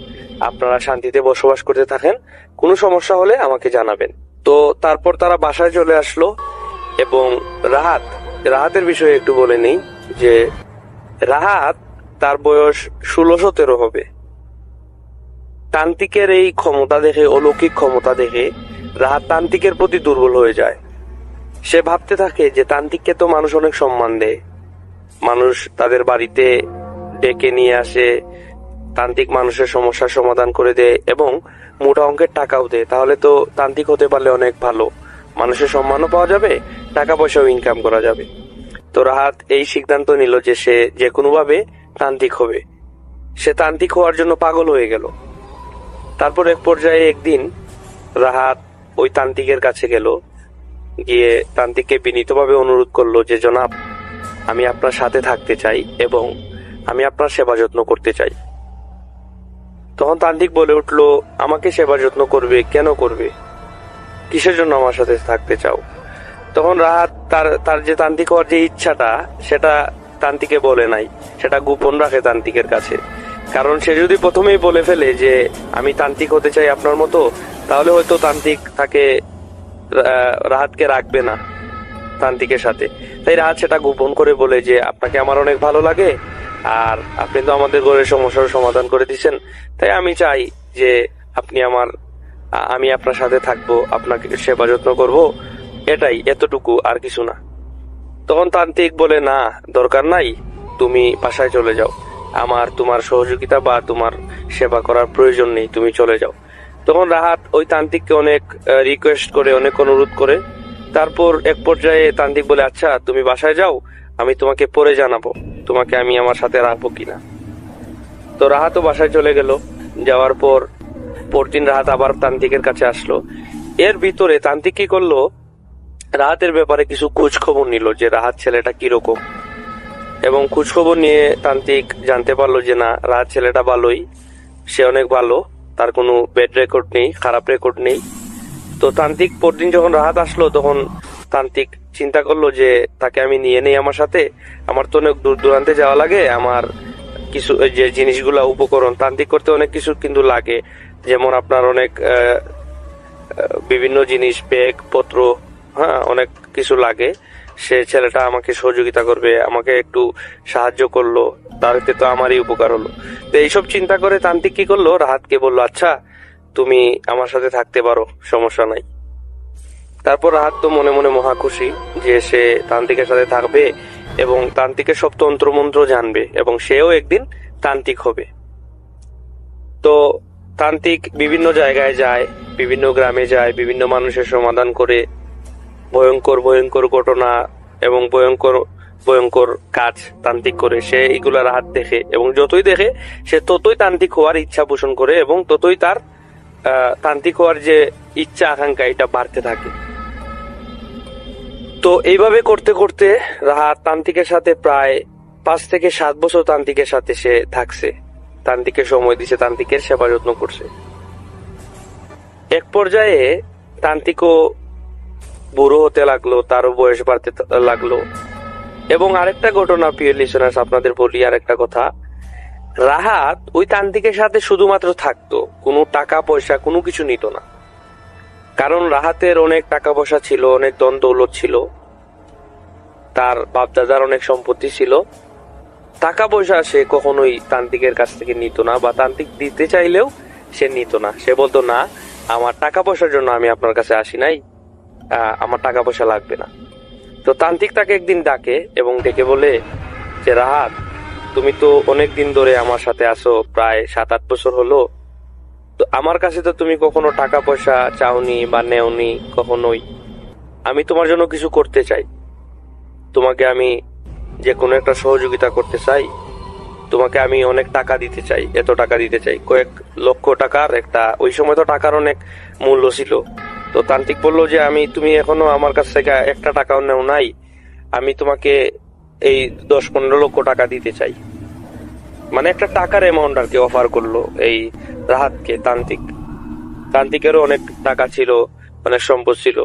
আপনারা শান্তিতে বসবাস করতে থাকেন, কোনো সমস্যা হলে আমাকে জানাবেন। তো তারপর তারা বাসায় চলে আসলো এবং রাহাতের বিষয়ে একটু বলে নেই যে রাহাত, তার বয়স 16-17 হবে। তান্ত্রিকের এই ক্ষমতা দেখে, অলৌকিক ক্ষমতা দেখে রাহাত তান্ত্রিকের প্রতি দুর্বল হয়ে যায়। সে ভাবতে থাকে যে তান্ত্রিককে তো মানুষ অনেক সম্মান দেয়, মানুষ তাদের বাড়িতে ডেকে নিয়ে আসে, তান্ত্রিক মানুষের সমস্যার সমাধান করে দেয় এবং মোটা অঙ্কের টাকাও দেয়, তাহলে তো তান্ত্রিক হতে পারলে অনেক ভালো, মানুষের সম্মানও পাওয়া যাবে, টাকা পয়সাও ইনকাম করা যাবে। তো রাহাত এই সিদ্ধান্ত নিল যে সে যে কোনো ভাবে তান্ত্রিক হবে। সে তান্ত্রিক হওয়ার জন্য পাগল হয়ে গেল। তারপর এক পর্যায়ে একদিন রাহাত ওই তান্ত্রিকের কাছে গেল, গিয়ে তান্ত্রিককে বিনীতভাবে অনুরোধ করলো যে জনাব, আমি আপনার সাথে থাকতে চাই এবং আমি আপনার সেবা যত্ন করতে চাই। তখন তান্ত্রিক বলে উঠলো, আমাকে সেবা যত্ন করবে? কেন করবে? কিসের জন্য আমার সাথে থাকতে চাও? তখন রাহাত তার যে তান্ত্রিক হওয়ার যে ইচ্ছাটা, সেটা তান্ত্রিকে বলে নাই, সেটা গোপন রাখে তান্ত্রিকের কাছে। কারণ সে যদি প্রথমেই বলে ফেলে যে আমি তান্ত্রিক হতে চাই আপনার মতো, তাহলে হয়তো তান্ত্রিক রাহাতকে রাখবে না তান্ত্রিকের সাথে। তাই রাহাত সেটা গোপন করে বলে যে আপনাকে আমার অনেক ভালো লাগে, আর আপনি তো আমাদের ঘরের সমস্যার সমাধান করে দিচ্ছেন, তাই আমি চাই যে আমি আপনার সাথে থাকবো, আপনাকে সেবা যত্ন করবো, এটাই, এতটুকু, আর কিছু না। তখন তান্ত্রিক বলে না, দরকার নাই, তুমি বাসায় চলে যাও, আমার তোমার সহযোগিতা বা তোমার সেবা করার প্রয়োজন নেই, তুমি চলে যাও। তখন রাহাত ওই তান্ত্রিককে অনেক রিকোয়েস্ট করে, অনেক অনুরোধ করে। তারপর এক পর্যায়ে তান্ত্রিক বলে আচ্ছা তুমি বাসায় যাও, আমি তোমাকে পরে জানাবো তোমাকে আমি আমার সাথে রাখবো কিনা। তো রাহাতও বাসায় চলে গেল। যাওয়ার পর পরদিন রাহাত আবার তান্ত্রিকের কাছে আসলো। এর ভিতরে তান্ত্রিক কি করলো, রাহাতের ব্যাপারে কিছু খোঁজ খবর নিল যে রাহাত ছেলেটা কিরকম, এবং খোঁজ খবর নিয়ে তান্ত্রিক জানতে পারলো যে না, রাহাত ছেলেটা ভালোই, সে অনেক ভালো, তার কোনো ব্যাড রেকর্ড নেই, খারাপ রেকর্ড নেই। তো তান্ত্রিক পরদিন যখন রাহাত আসলো তখন তান্ত্রিক চিন্তা করলো যে তাকে আমি নিয়ে নেই আমার সাথে, আমার তো অনেক দূর দূরান্তে যাওয়া লাগে, আমার কিছু এই যে জিনিসগুলা উপকরণ তান্ত্রিক করতে অনেক কিছু কিন্তু লাগে, যেমন আপনার অনেক বিভিন্ন জিনিস ব্যাগ পত্র, হ্যাঁ অনেক কিছু লাগে। সে ছেলেটা আমাকে সহযোগিতা করবে, আমাকে একটু সাহায্য করলো, তাতে তো আমারই উপকার হলো। তো এইসব চিন্তা করে তান্ত্রিক কি করলো, রাহাতকে বললো আচ্ছা তুমি আমার সাথে থাকতে পারো, সমস্যা নাই। তারপর রাহাত তো মনে মনে মহা খুশি যে সে তান্ত্রিকের সাথে থাকবে এবং তান্ত্রিকের সব তন্ত্রমন্ত্র জানবে এবং সেও একদিন তান্ত্রিক হবে। তো তান্ত্রিক বিভিন্ন জায়গায় যায়, বিভিন্ন গ্রামে যায়, বিভিন্ন মানুষের সমাধান করে, ভয়ঙ্কর ভয়ঙ্কর ঘটনা এবং ভয়ঙ্কর ভয়ঙ্কর কাজ তান্ত্রিক করে। সে এগুলা রাহাত দেখে এবং যতই দেখে সে ততই তান্ত্রিক হওয়ার ইচ্ছা পোষণ করে এবং ততই তার তান্ত্রিক হওয়ার যে ইচ্ছা আকাঙ্ক্ষা এটা বাড়তে থাকে। তো এইভাবে করতে করতে রাহাত তান্ত্রিকের সাথে প্রায় 5 থেকে 7 বছর তান্ত্রিকের সাথে সে থাকছে, তান্ত্রিকের সময় দিছে, তান্ত্রিকের সেবা যত্ন করছে। এক পর্যায়ে তান্ত্রিকও বুড়ো হতে লাগলো, তারও বয়স বাড়তে লাগলো। এবং আরেকটা ঘটনা প্রিয় লিসেনার্স আপনাদের বলি, আরেকটা কথা, রাহাত ওই তান্ত্রিকের সাথে শুধুমাত্র থাকতো, কোনো টাকা পয়সা কোনো কিছু নিত না। কারণ রাহাতের অনেক টাকা পয়সা ছিল, অনেক ধন দৌলত ছিল, তার বাপদাদার অনেক সম্পত্তি ছিল। টাকা পয়সা সে কখনোই তান্ত্রিকের কাছ থেকে নিত না, বা তান্ত্রিক দিতে চাইলেও সে নিত না। সে বলতো না, আমার টাকা পয়সার জন্য আমি আপনার কাছে আসি নাই, আমার টাকা পয়সা লাগবে না। তো তান্ত্রিক তাকে একদিন ডাকে এবং ডেকে বলে যে রাহাত, তুমি তো অনেক দিন ধরে আমার সাথে আসো, প্রায় 7-8 বছর হলো, তো আমার কাছে তো তুমি কখনো টাকা পয়সা চাওনি বা নেওনি কখনোই। আমি তোমার জন্য কিছু করতে চাই, তোমাকে আমি যে কোনো একটা সহযোগিতা করতে চাই, তোমাকে আমি অনেক টাকা দিতে চাই, এত টাকা দিতে চাই, কয়েক লক্ষ টাকার একটা, ওই সময় তো টাকার অনেক মূল্য ছিল। তো তান্ত্রিক বললো যে তুমি এখনো আমার কাছ থেকে একটা টাকাও নেও নাই, আমি তোমাকে এই 10-15 লক্ষ টাকা দিতে চাই। মানে একটা টাকার অ্যামাউন্ট আর কি অফার করলো এই রাহাতকে তান্ত্রিক। তান্ত্রিকেরও অনেক টাকা ছিল, অনেক সম্পদ ছিল।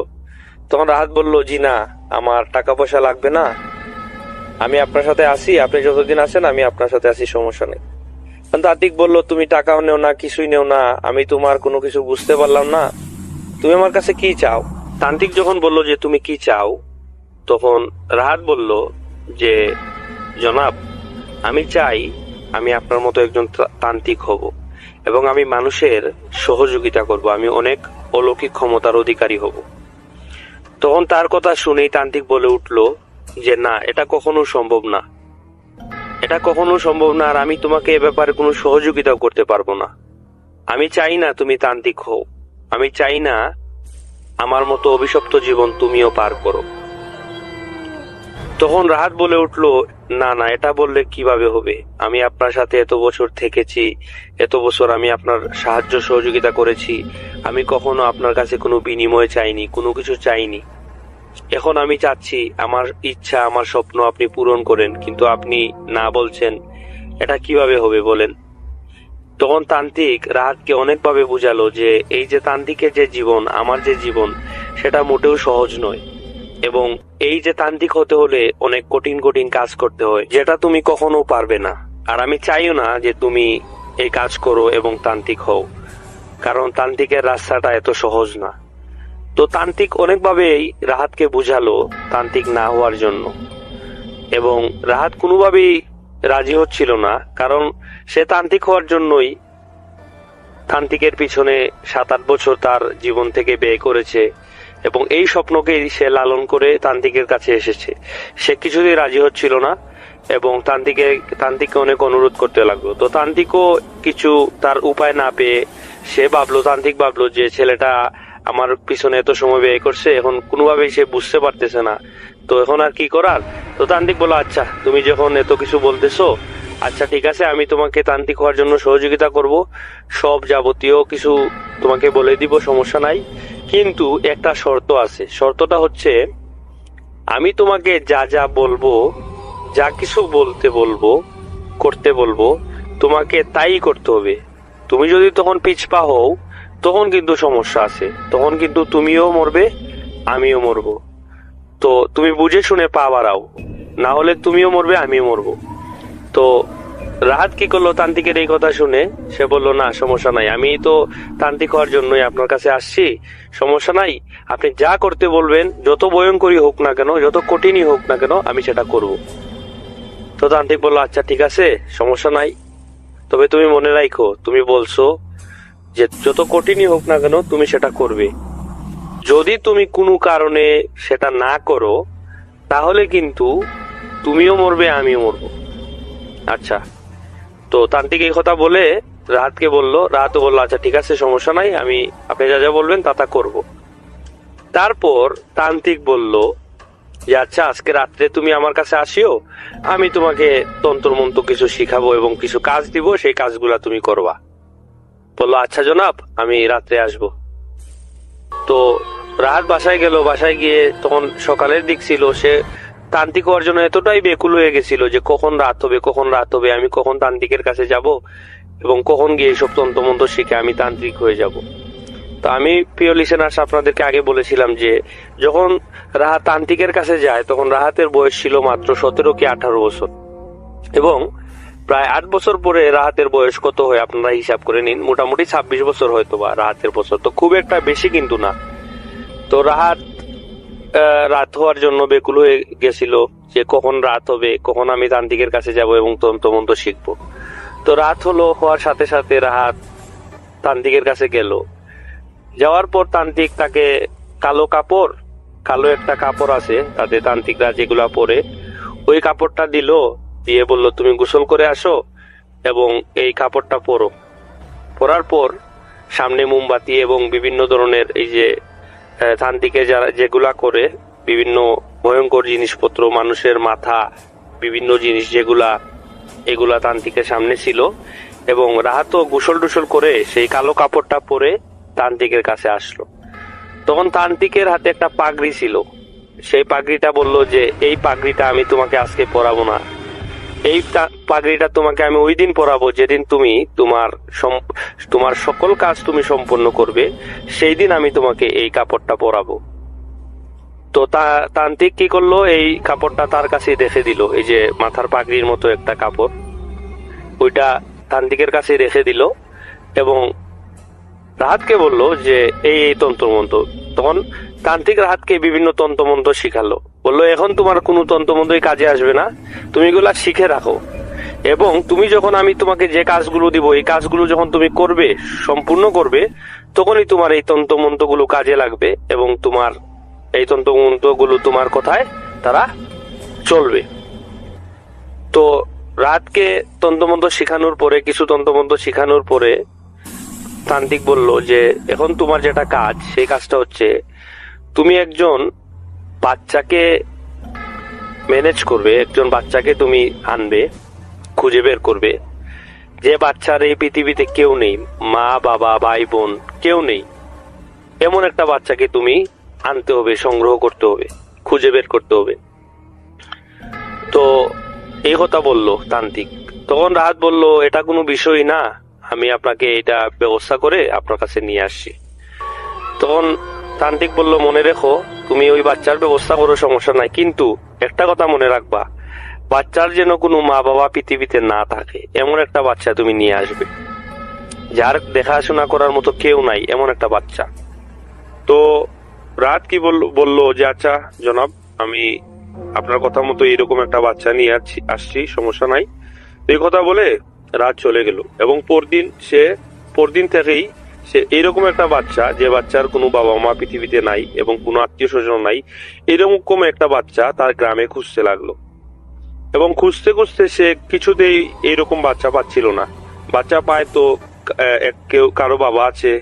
তখন রাহাত বলল জি না, আমার টাকা পয়সা লাগবে না, আমি আপনার সাথে আসি, আপনি যতদিন আছেন আমি আপনার সাথে আসি, সমস্যা নেই। তান্ত্রিক বলল তুমি টাকাও নেও না, কিছুই নেও না, আমি তোমার কোনো কিছু বুঝতে পারলাম না, তুমি আমার কাছে কি চাও? তান্ত্রিক যখন বলল যে তুমি কি চাও, তখন রাহাত বলল যে জনাব, আমি চাই আমি আপনার মতো একজন তান্ত্রিক হব এবং আমি মানুষের সহযোগিতা করব, আমি অনেক অলৌকিক ক্ষমতার অধিকারী হব। তখন তার কথা শুনেই তান্ত্রিক বলে উঠল যে না, এটা কখনো সম্ভব না, এটা কখনো সম্ভব না, আর আমি তোমাকে এ ব্যাপারে কোনো সহযোগিতাও করতে পারবো না। আমি চাই না তুমি তান্ত্রিক হও, আমি চাই না আমার মতো অভিশপ্ত জীবন তুমিও পার করো। তখন রাহাত বলে উঠল না না, এটা বললে কিভাবে হবে, আমি আপনার সাথে এত বছর থেকেছি, এত বছর আমি আপনার সাহায্য সহযোগিতা করেছি, আমি কখনো আপনার কাছে কোনো বিনিময় চাইনি, কোনো কিছু চাইনি। এখন আমি চাচ্ছি আমার ইচ্ছা, আমার স্বপ্ন আপনি পূরণ করেন, কিন্তু আপনি না বলছেন, এটা কিভাবে হবে বলেন? তখন তান্ত্রিক রাহাতকে অনেকভাবে বুঝালো যে এই যে তান্ত্রিকের যে জীবন, আমার যে জীবন, সেটা মোটেও সহজ নয় এবং এই যে তান্ত্রিক হতে হলে অনেক কঠিন কঠিন কাজ করতে হয়, যেটা তুমি কখনো পারবে না। আর আমি চাইও না যে তুমি এই কাজ করো এবং তান্ত্রিক হও, কারণ তান্ত্রিকের রাস্তাটা এত সহজ না। তো তান্ত্রিক অনেকভাবেই রাহাতকে বুঝালো তান্ত্রিক না হওয়ার জন্য, এবং রাহাত কোনোভাবেই রাজি হচ্ছিল না, কারণ সে তান্ত্রিক হওয়ার জন্যই তান্ত্রিকের পিছনে 7-8 বছর তার জীবন থেকে ব্যয় করেছে এবং এই স্বপ্নকেই সে লালন করে তান্ত্রিকের কাছে এসেছে। সে কিছুতেই রাজি হচ্ছিল না এবং তান্ত্রিককে অনেক অনুরোধ করতে লাগলো। তো তান্ত্রিকও কিছু তার উপায় না পেয়ে তান্ত্রিক ভাবলো যে ছেলেটা আমার পিছনে এত সময় ব্যয় করছে, এখন কোনোভাবেই সে বুঝতে পারতেছে না, তো এখন আর কি করার। তো তান্ত্রিক বলল আচ্ছা তুমি যখন এত কিছু বলতেছো, আচ্ছা ঠিক আছে, আমি তোমাকে তান্ত্রিক হওয়ার জন্য সহযোগিতা করব, সব যাবতীয় কিছু তোমাকে বলে দিব, সমস্যা নাই, কিন্তু একটা শর্ত আছে। শর্তটা হচ্ছে আমি তোমাকে যা যা বলবো, যা কিছু বলতে বলবো, করতে বলবো, তোমাকে তাই করতে হবে। তুমি যদি তখন পিছপা হও, তখন কিন্তু সমস্যা আছে, তখন কিন্তু তুমিও মরবে আমিও মরবো। তো তুমি বুঝে শুনে পা বাড়াও, না হলে তুমিও মরবে আমিও মরবো। তো রাহাত কি করলো, তান্ত্রিকের এই কথা শুনে সে বলল, না সমস্যা নাই, আমি তো তান্ত্রিক হওয়ার জন্যই আপনার কাছে আসছি, সমস্যা নাই, আপনি যা করতে বলবেন, যত ভয়ঙ্করই হোক না কেন, যত কঠিনই হোক না কেন, আমি সেটা করব। তো তান্ত্রিক বললো, আচ্ছা ঠিক আছে, সমস্যা নাই, তবে তুমি মনে রাখো, তুমি বলছো যে যত কঠিনই হোক না কেন তুমি সেটা করবে, যদি তুমি কোনো কারণে সেটা না করো তাহলে কিন্তু তুমিও মরবে আমিও মরবো। আচ্ছা। তো তান্ত্রিক এই কথা বলে রাহাতকে বললো, রাহাতও বললো, আচ্ছা ঠিক আছে, সমস্যা নাই, আমি আপনি যা যা বলবেন তা তা করবো। তারপর তান্ত্রিক বলল যে আচ্ছা, আজকে রাত্রে তুমি আমার কাছে আসিও, আমি তোমাকে তন্ত্রমন্ত্র কিছু শিখাবো এবং কিছু কাজ দিব, সেই কাজগুলা তুমি করবা। বললো, আচ্ছা জনাব, আমি রাত্রে আসব। তো রাহাত বাসায় গেল, বাসায় গিয়ে তখন সকালের দিক ছিল, সে তান্ত্রিক হওয়ার জন্য এতটাই বেকুল হয়ে গেছিল যে কখন রাত হবে, কখন রাত হবে, আমি কখন তান্ত্রিকের কাছে যাব এবং কখন গিয়ে এইসব তন্ত্রমন্ত্র শিখে আমি তান্ত্রিক হয়ে যাব। তো আমি প্রিয় লিসেনার্স আপনাদেরকে আগে বলেছিলাম যে যখন রাহাত তান্ত্রিকের কাছে যায় তখন রাহাতের বয়স ছিল মাত্র 17 কি 18 বছর, এবং প্রায় 8 বছর পরে রাহাতের বয়স কত হয় আপনারা হিসাব করে নিন, মোটামুটি 26 বছর হয়তো বা রাহাতের বছর, তো খুব একটা বেশি কিন্তু না। তো রাহাত রাত হওয়ার জন্য বেকুল হয়ে গেছিল যে কখন রাত হবে, কখন আমি তান্ত্রিকের কাছে যাব এবং তন্ত্রমন্ত্র শিখবো। তো রাত হওয়ার সাথে সাথে রাহাত তান্ত্রিকের কাছে গেল। যাওয়ার পর তান্ত্রিক তাকে কালো একটা কাপড় আছে তাদের তান্ত্রিকরা যেগুলা পরে, ওই কাপড়টা দিল, দিয়ে বলল, তুমি গোসল করে আসো এবং এই কাপড়টা পরো। পরার পর সামনে মোমবাতি এবং বিভিন্ন ধরনের এই যে তান্ত্রিকে যারা যেগুলা করে বিভিন্ন ভয়ঙ্কর জিনিসপত্র, মানুষের মাথা, বিভিন্ন জিনিস যেগুলা, এগুলা তান্ত্রিকের সামনে ছিল। এবং রাহাতও গোসল টুসল করে সেই কালো কাপড়টা পরে তান্ত্রিকের কাছে আসলো। তখন তান্ত্রিকের হাতে একটা পাগড়ি ছিল, সেই পাগড়িটা বলল যে এই পাগড়িটা আমি তোমাকে আজকে পরাবো না, এই পাগড়িটা তোমাকে আমি ওই দিন পরাবো যেদিন তুমি তোমার সকল কাজ তুমি সম্পন্ন করবে, সেই দিন আমি তোমাকে এই কাপড়টা পরাবো। তো তান্ত্রিক কি করলো, এই কাপড়টা তার কাছে রেখে দিল, এই যে মাথার পাগড়ির মতো একটা কাপড়, ওইটা তান্ত্রিকের কাছে রেখে দিল এবং রাহাতকে বলল যে এই তন্ত্রমন্ত্র। তখন তান্ত্রিক রাহাতকে বিভিন্ন তন্ত্রমন্ত্র শিখালো, বললো এখন তোমার কোনো তন্ত্রমন্ত্রই কাজে আসবে না, তুমি এগুলা শিখে রাখো, এবং তুমি যখন আমি তোমাকে যে কাজগুলো দিব, এই কাজগুলো যখন তুমি করবে, সম্পূর্ণ করবে, তখনই তোমার এই তন্ত্রমন্ত্রগুলো কাজে লাগবে এবং তোমার এই তন্ত্রমন্ত্রগুলো তোমার কথায় তারা চলবে। তো রাহাতকে তন্ত্রমন্ত্র শেখানোর পরে, কিছু তন্ত্রমন্ত্র শেখানোর পরে তান্ত্রিক বলল যে এখন তোমার যেটা কাজ, সেই কাজটা হচ্ছে তুমি একজন বাচ্চাকে ম্যানেজ করবে, একজন বাচ্চাকে তুমি আনবে, খুঁজে বের করবে, যে বাচ্চার এই পৃথিবীতে কেউ নেই, মা বাবা ভাই বোন কেউ নেই, এমন একটা বাচ্চাকে তুমি আনতে হবে, সংগ্রহ করতে হবে, খুঁজে বের করতে হবে। তো এই কথা বলল তান্ত্রিক। তখন রাহাত বলল, এটা কোনো বিষয় না, আমি আপনাকে এটা ব্যবস্থা করে আপনার কাছে নিয়ে আসছি। তখন তান্ত্রিক বলল, মনে রেখো, তুমি ওই বাচ্চার ব্যবস্থা করো, সমস্যা নাই, কিন্তু একটা কথা মনে রাখবা, বাচ্চার যেন কোনো মা বাবা পৃথিবীতে না থাকে, এমন একটা বাচ্চা তুমি নিয়ে আসবে, যার দেখাশোনা করার মতো কেউ নাই, এমন একটা বাচ্চা। তো রাত কি বললো যে আচ্ছা জনাব, আমি আপনার কথা মতো এরকম একটা বাচ্চা নিয়ে আসছি, সমস্যা নাই। এই কথা বলে রাত চলে গেল এবং পরদিন থেকেই সে এইরকম একটা বাচ্চা, যে বাচ্চার কোনো বাবা মা পৃথিবীতে নাই এবং কোনো আত্মীয় স্বজন নাই, এরকম একটা বাচ্চা তার গ্রামে খুঁজতে লাগলো। এবং খুঁজতে খুঁজতে সে কিছুতেই এইরকম বাচ্চা পাচ্ছিল না। বাচ্চা পায় তো কারো বাবা আছে,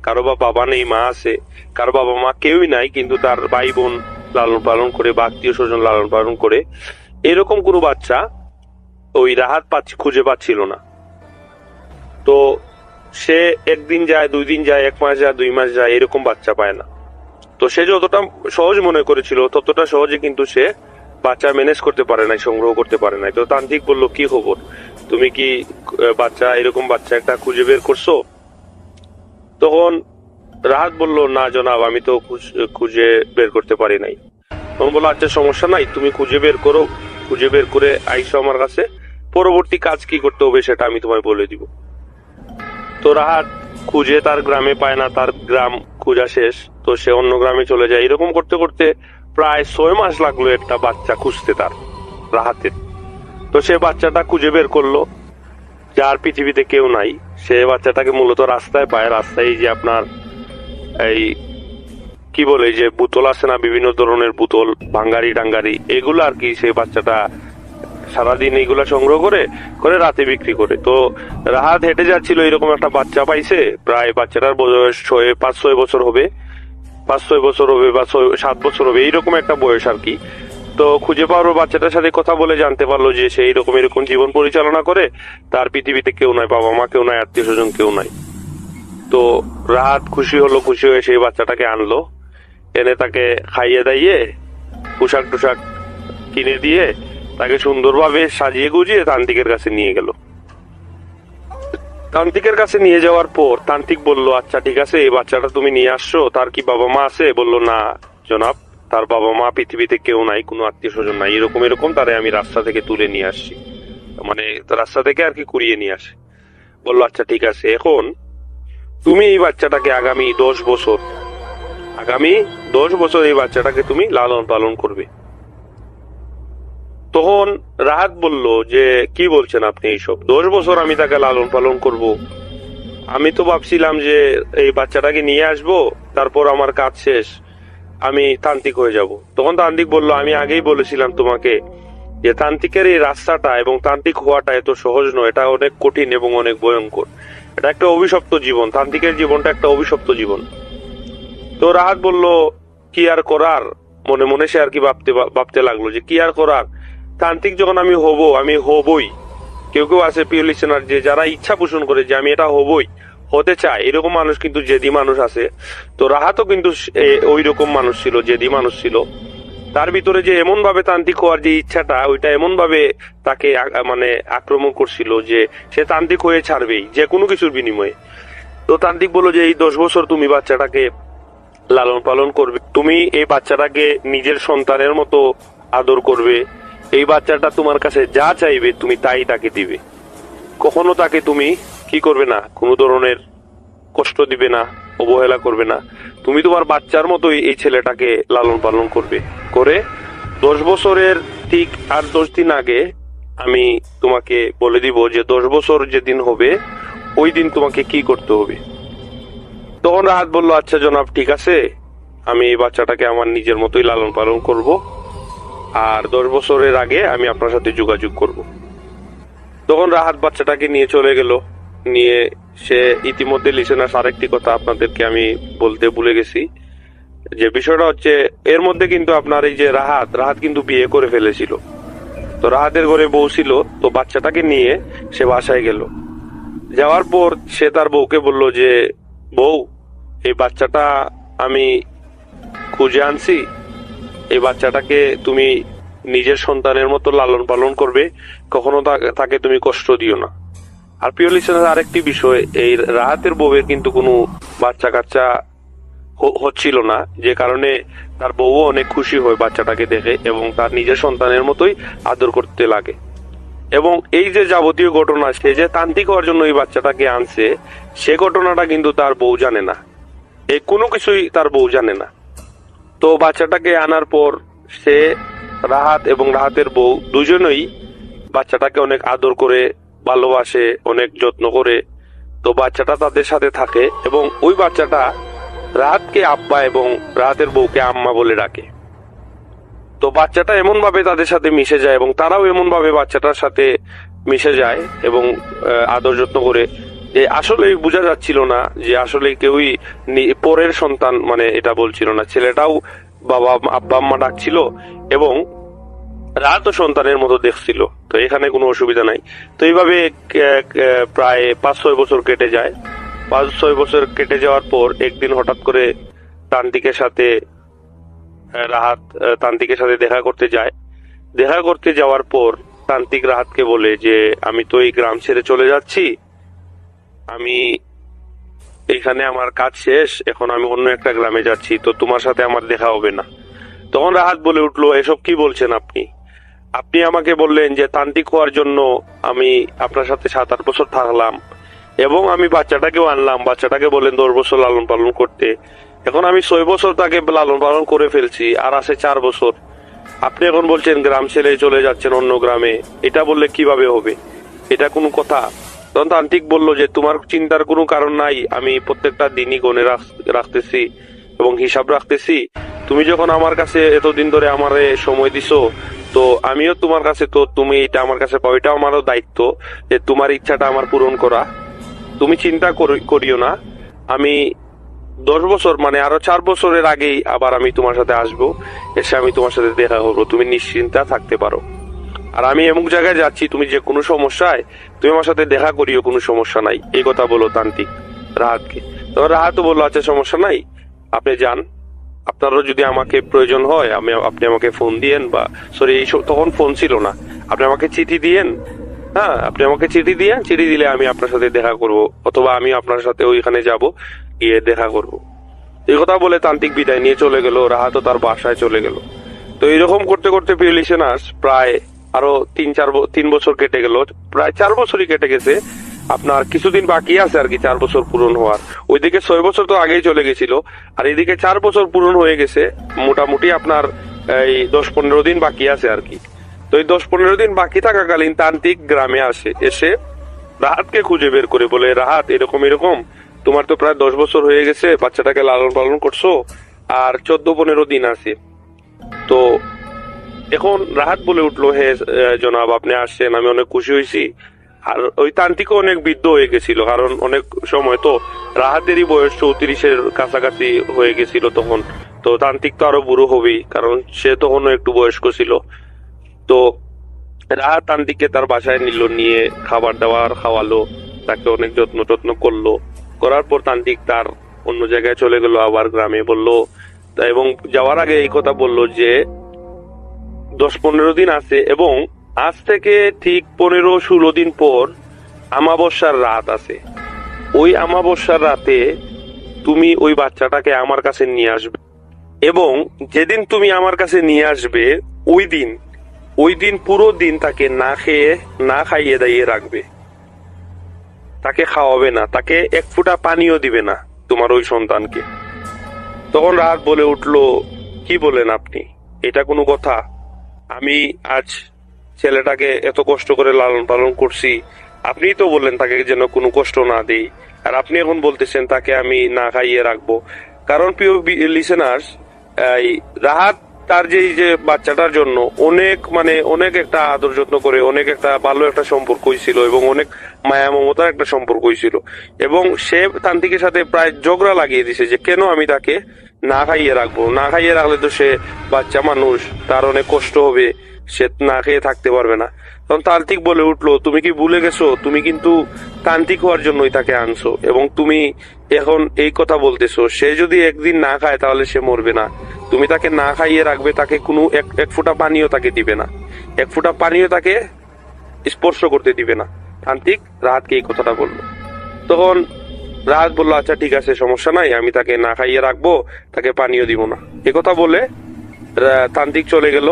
কারো বাবা নেই, মা আছে, কারো বাবা মা কেউই নাই, কিন্তু তার ভাই বোন লালন পালন করে বা আত্মীয় স্বজন লালন পালন করে, এরকম কোনো বাচ্চা ওই রাহাত খুঁজে পাচ্ছিল না। তো সে একদিন যায়, 2 দিন যায়, 1 মাস যায়, 2 মাস যায়, এরকম বাচ্চা পায় না। তো সে যতটা সহজ মনে করেছিল ততটা সহজে কিন্তু সে বাচ্চা ম্যানেজ করতে পারে নাই, সংগ্রহ করতে পারে নাই। তো তান্ত্রিক বলল, কি খবর, তুমি কি এরকম বাচ্চা একটা খুঁজে বের করছো?
তখন রাহাত বলল, না জনাব, আমি তো খুঁজে বের করতে পারি নাই। তখন বললো, আচ্ছা সমস্যা নাই, তুমি খুঁজে বের করো, খুঁজে বের করে আইসো আমার কাছে, পরবর্তী কাজ কি করতে হবে সেটা আমি তোমায় বলে দিব। তো রাহাত খুঁজে তার গ্রামে পায় না, তার গ্রাম খোঁজা শেষ, তো সে অন্য গ্রামে চলে যায়। এরকম করতে করতে প্রায় 6 মাস লাগলো একটা বাচ্চা খুঁজতে তার, রাহাতের। তো সে বাচ্চাটা খুঁজে বের করলো, যার পৃথিবীতে কেউ নাই। সে বাচ্চাটাকে মূলত রাস্তায় পায়, রাস্তায় যে আপনার এই কি বলে যে বোতল আছে না, বিভিন্ন ধরনের বোতল, ভাঙ্গারি টাঙ্গারি, এগুলো আর কি, সেই বাচ্চাটা সারাদিন এইগুলা সংগ্রহ করে করে রাতে বিক্রি করে। তো রাহাত হেঁটে যাচ্ছিল, এরকম একটা বাচ্চা পাইছে। প্রায় বাচ্চাটার বয়স 5-6 বছর হবে, 5-6 বছর হবে বা 7 বছর হবে, এইরকম একটা বয়স আর কি। তো খুঁজে পাওয়ার বাচ্চাটার সাথে কথা বলে জানতে পারলো যে সে এরকম এরকম জীবন পরিচালনা করে, তার পৃথিবীতে কেউ নাই, বাবা মা কেউ নাই, আত্মীয় স্বজন কেউ নাই। তো রাহাত খুশি হলো, খুশি হয়ে সেই বাচ্চাটাকে আনলো, এনে তাকে খাইয়ে দাইয়ে পোশাক টোশাক কিনে দিয়ে তাকে সুন্দরভাবে সাজিয়ে গুজিয়ে তান্ত্রিকের কাছে নিয়ে গেল। তান্ত্রিকের কাছে নিয়ে যাওয়ার পর তান্ত্রিক বলল, আচ্ছা ঠিক আছে, এই বাচ্চাটা তুমি নিয়ে আসছো, তার কি বাবা মা আছে? বলল, না জনাব, তার বাবা মা পৃথিবীতে কেউ নাই, কোনো আত্মীয় স্বজন নাই, এরকম এরকম, তারে আমি রাস্তা থেকে তুলে নিয়ে আসছি, মানে রাস্তা থেকে আর কি কুড়িয়ে নিয়ে আসে। বললো, আচ্ছা ঠিক আছে, এখন তুমি এই বাচ্চাটাকে আগামী 10 বছর এই বাচ্চাটাকে তুমি লালন পালন করবে। তখন রাহাত বলল যে, কি বলছেন আপনি এইসব? 10 বছর আমি তাকে লালন পালন করব? আমি তো ভাবছিলাম যে এই বাচ্চাটাকে নিয়ে আসব, তারপর আমার কাজ শেষ, আমি তান্ত্রিক হয়ে যাব। তখন তান্ত্রিক বলল, আমি আগেই বলেছিলাম তোমাকে যে তান্ত্রিকের এই রাস্তাটা এবং তান্ত্রিক হওয়াটা এত সহজ নয়, এটা অনেক কঠিন এবং অনেক ভয়ঙ্কর, এটা একটা অভিশপ্ত জীবন, তান্ত্রিকের জীবনটা একটা অভিশপ্ত জীবন। তো রাহাত বলল, কি আর করার, মনে মনে সে আর কি ভাবতে লাগলো যে কি আর করার, তান্ত্রিক যখন আমি হবই। কেউ কেউ আছে প্রিয় লিসেনার, যে যারা ইচ্ছা পোষণ করে যে আমি এটা হতে চায়, এরকম মানুষ কিন্তু জেদি মানুষ আছে। তো রাহাতও কিন্তু ওই রকম মানুষ ছিল, জেদি মানুষ ছিল। তার ভিতরে যে এমন ভাবে তান্ত্রিক হওয়ার যে ইচ্ছাটা, ওইটা এমন ভাবে তাকে মানে আক্রমণ করছিল যে সে তান্ত্রিক হয়ে ছাড়বেই যে কোনো কিছুর বিনিময়ে। তো তান্ত্রিক বলল যে এই 10 বছর তুমি বাচ্চাটাকে লালন পালন করবে, তুমি এই বাচ্চাটাকে নিজের সন্তানের মতো আদর করবে, এই বাচ্চাটা তোমার কাছে যা চাইবে তুমি তাই তাকে দিবে, কখনো তাকে তুমি কি করবে না, কোনো ধরনের কষ্ট দিবে না, অবহেলা করবে না, তুমি তোমার বাচ্চার মতোই এই ছেলেটাকে লালন পালন করবে। করে 10 বছরের ঠিক আর 10 দিন আগে আমি তোমাকে বলে দিব যে 10 বছর যেদিন হবে ওই দিন তোমাকে কি করতে হবে। তখন রাহাত বলল, আচ্ছা জনাব, ঠিক আছে, আমি এই বাচ্চাটাকে আমার নিজের মতোই লালন পালন করব, আর 10 বছরের আগে আমি আপনার সাথে যোগাযোগ করব। তখন রাহাত বাচ্চাটাকে নিয়ে চলে গেল। নিয়ে সে ইতিমধ্যে লিসেনার্স, আরেকটি কথা আপনাদেরকে আমি বলতে ভুলে গেছি, যে বিষয়টা হচ্ছে এর মধ্যে কিন্তু আপনার এই যে রাহাত কিন্তু বিয়ে করে ফেলেছিল। তো রাহাতের ঘরে বউ ছিল, তো বাচ্চাটাকে নিয়ে সে বাসায় গেল। যাওয়ার পর সে তার বউকে বলল যে, বউ, এই বাচ্চাটা আমি খুঁজে আনছি, এই বাচ্চাটাকে তুমি নিজের সন্তানের মতো লালন পালন করবে, কখনো তাকে তুমি কষ্ট দিও না। আর প্রিয় লিসেনার, আরেকটি বিষয়, এই রাহাতের বউয়ের কিন্তু কোনো বাচ্চা কাচ্চা হচ্ছিল না, যে কারণে তার বউও অনেক খুশি হয় বাচ্চাটাকে দেখে এবং তার নিজের সন্তানের মতোই আদর করতে লাগে। এবং এই যে যাবতীয় ঘটনা, সে যে তান্ত্রিক হওয়ার জন্য এই বাচ্চাটাকে আনছে, সে ঘটনাটা কিন্তু তার বউ জানে না, এই কোনো কিছুই তার বউ জানে না। তো বাচ্চাটাকে আনার পর সে, রাহাত এবং রাহাতের বউ দুজনেই বাচ্চাটাকে অনেক আদর করে, ভালোবাসে, অনেক যত্ন করে। তো বাচ্চাটা তাদের সাথে থাকে এবং ওই বাচ্চাটা রাহাতকে আব্বা এবং রাহাতের বউকে আম্মা বলে ডাকে। তো বাচ্চাটা এমন ভাবে তাদের সাথে মিশে যায় এবং তারাও এমন ভাবে বাচ্চাটার সাথে মিশে যায় এবং আদর যত্ন করে, যে আসলে বোঝা যাচ্ছিল না যে আসলে কেউই পরের সন্তান, মানে এটা বলছিল না। ছেলেটাও বাবা আব্বা আম্মা ডাকছিল এবং রাহাতও সন্তানের মতো দেখছিল। তো এখানে কোনো অসুবিধা নাই। তো এইভাবে প্রায় 5-6 বছর কেটে যায়। 5-6 বছর কেটে যাওয়ার পর একদিন হঠাৎ করে তান্ত্রিকের সাথে রাহাত তান্ত্রিকের সাথে দেখা করতে যায়। দেখা করতে যাওয়ার পর তান্ত্রিক রাহাতকে বলে যে, আমি তো এই গ্রাম ছেড়ে চলে যাচ্ছি, আমি এইখানে আমার কাজ শেষ, এখন আমি অন্য একটা গ্রামে যাচ্ছি, তো তোমার সাথে আমার দেখা হবে না। তখন রাহাত বলে উঠলো, এসব কি বলছেন আপনি? আপনি আমাকে বললেন যে তান্ত্রিক হওয়ার জন্য আমি আপনার সাথে 7-8 বছর থাকলাম এবং আমি বাচ্চাটাকেও আনলাম, বাচ্চাটাকে বললেন 10 বছর লালন পালন করতে। এখন আমি 6 বছর তাকে লালন পালন করে ফেলছি, আর আছে 4 বছর। আপনি এখন বলছেন গ্রাম ছেড়ে চলে যাচ্ছেন অন্য গ্রামে, এটা বললে কিভাবে হবে? এটা কোনো কথা? তখন তান্ত্রিক বললো যে তোমার চিন্তার কোনো কারণ নাই, আমি প্রত্যেকটা দিনই গণে রাখতেছি এবং হিসাব রাখতেছি। তুমি যখন আমার কাছে এতদিন ধরে আমারে সময় দিছো, তো আমিও তোমার কাছে, তো তুমি এটা আমার কাছে পাও, এটা আমারও দায়িত্ব যে তোমার ইচ্ছাটা আমার পূরণ করা। তুমি চিন্তা করিও না, আমি 10 বছর মানে আরো 4 বছরের আগেই আবার আমি তোমার সাথে আসবো, এসে আমি তোমার সাথে দেখা করবো, তুমি নিশ্চিন্তা থাকতে পারো। আর আমি এমন জায়গায় যাচ্ছি, তুমি যে কোনো সমস্যায় তুমি আমার সাথে দেখা করিও, কোনো সমস্যা নাই, এই কথা বলো তান্ত্রিক রাহাতকে। তখন রাহাতও বললো আচ্ছা সমস্যা নাই, আপনি যান, আপনারও যদি আমাকে প্রয়োজন হয় আপনি আমাকে ফোন দিয়েন, বা সরি তখন ফোন ছিল না, আপনি আমাকে চিঠি দিয়েন। হ্যাঁ, আপনি আমাকে চিঠি দিয়েন, চিঠি দিলে আমি আপনার সাথে দেখা করব, অথবা আমি আপনার সাথে ওইখানে যাব, গিয়ে দেখা করব। এই কথা বলে তান্ত্রিক বিদায় নিয়ে চলে গেল, রাহাতও তার বাসায় চলে গেল। তো এইরকম করতে করতে প্রিয় লিসেনার্স প্রায় আরো 3 বছর কেটে গেল, প্রায় 4 বছরই কেটে গেছে। আপনার কিছুদিন বাকি আছে আর কি 4 বছর পূরণ হওয়ার। ওইদিকে 6 বছর তো আগেই চলে গেছিল, আর এদিকে 4 বছর পূরণ হয়ে গেছে। মোটামুটি আপনার এই 10-15 দিন বাকি আছে আর কি। তো এই 10-15 দিন বাকি থাকাকালীন তান্ত্রিক গ্রামে এসে রাহাতকে খুঁজে বের করে বলে, রাহাত এরকম এরকম, তোমার তো প্রায় 10 বছর হয়ে গেছে, বাচ্চাটাকে লালন পালন করছো, আর 14-15 দিন আছে। তো এখন রাহাত বলে উঠলো, হে জনাব আপনি আসছেন, আমি অনেক খুশি হয়েছি। আর ওই তান্ত্রিকও অনেক বৃদ্ধ হয়ে গেছিল, কারণ অনেক সময় তো রাহাতেরই বয়স 34-এর কাছাকাছি হয়ে গেছিল তখন। তো তান্ত্রিক তো আরো বুড়ো হবেই, কারণ সে তখনও একটু বয়স্ক ছিল। তো রাহাত তান্ত্রিককে তার বাসায় নিল, নিয়ে খাবার দাবার খাওয়ালো, তাকে অনেক যত্ন করলো। করার পর তান্ত্রিক তার অন্য জায়গায় চলে গেল, আবার গ্রামে বললো। এবং যাওয়ার আগে এই কথা বললো যে 10-15 দিন আছে, এবং আজ থেকে ঠিক 15-16 দিন পর আমাবস্যার রাত আছে। ওই আমাবস্যার রাতে তুমি ওই বাচ্চাটাকে আমার কাছে নিয়ে আসবে, এবং যেদিন তুমি আমার কাছে নিয়ে আসবে ওই দিন পুরো দিন তাকে না খাইয়ে দাইয়ে রাখবে, তাকে খাওয়াবে না, তাকে এক ফোঁটা পানিও দিবে না তোমার ওই সন্তানকে। তখন রাহাত বলে উঠলো, কি বলেন আপনি? এটা কোনো কথা? আমি আজ ছেলেটাকে এত কষ্ট করে লালন পালন করছি, আপনিই তো বললেন তাকে যেন কোনো কষ্ট না দেই, আর আপনি এখন বলতেছেন তাকে আমি না খাইয়ে রাখবো। কারণ প্রিয় লিসেনার্স, রাহাত তার যে বাচ্চাটার জন্য অনেক একটা আদর যত্ন করে, অনেক একটা ভালো একটা সম্পর্ক হয়েছিল, এবং অনেক মায়া মমতার একটা সম্পর্ক হয়েছিল। এবং সে তান্ত্রিকের সাথে প্রায় ঝগড়া লাগিয়ে দিছে যে কেন আমি তাকে না খাইয়ে রাখবো, না খাইয়ে রাখলে তো সে বাচ্চা মানুষ, তার অনেক কষ্ট হবে, সে না খেয়ে থাকতে পারবে না। তখন তান্ত্রিক বলে উঠলো, তুমি কি ভুলে গেছো, তুমি কিন্তু তান্ত্রিক হওয়ার জন্যই তাকে আনছো, এবং তুমি এখন এই কথা বলতেছো সে যদি একদিন না খায় তাহলে সে মরবে না। তুমি তাকে না খাইয়ে রাখবে, তাকে কোনো এক ফোঁটা পানিও তাকে দিবে না, এক ফোঁটা পানিও তাকে স্পর্শ করতে দিবে না। তান্ত্রিক রাহাতকে এই কথাটা বললো। তখন রাহাত বললো, আচ্ছা ঠিক আছে, সমস্যা নাই, আমি তাকে না খাইয়ে রাখবো, তাকে পানিও দিব না। এ কথা বলে তান্ত্রিক চলে গেল,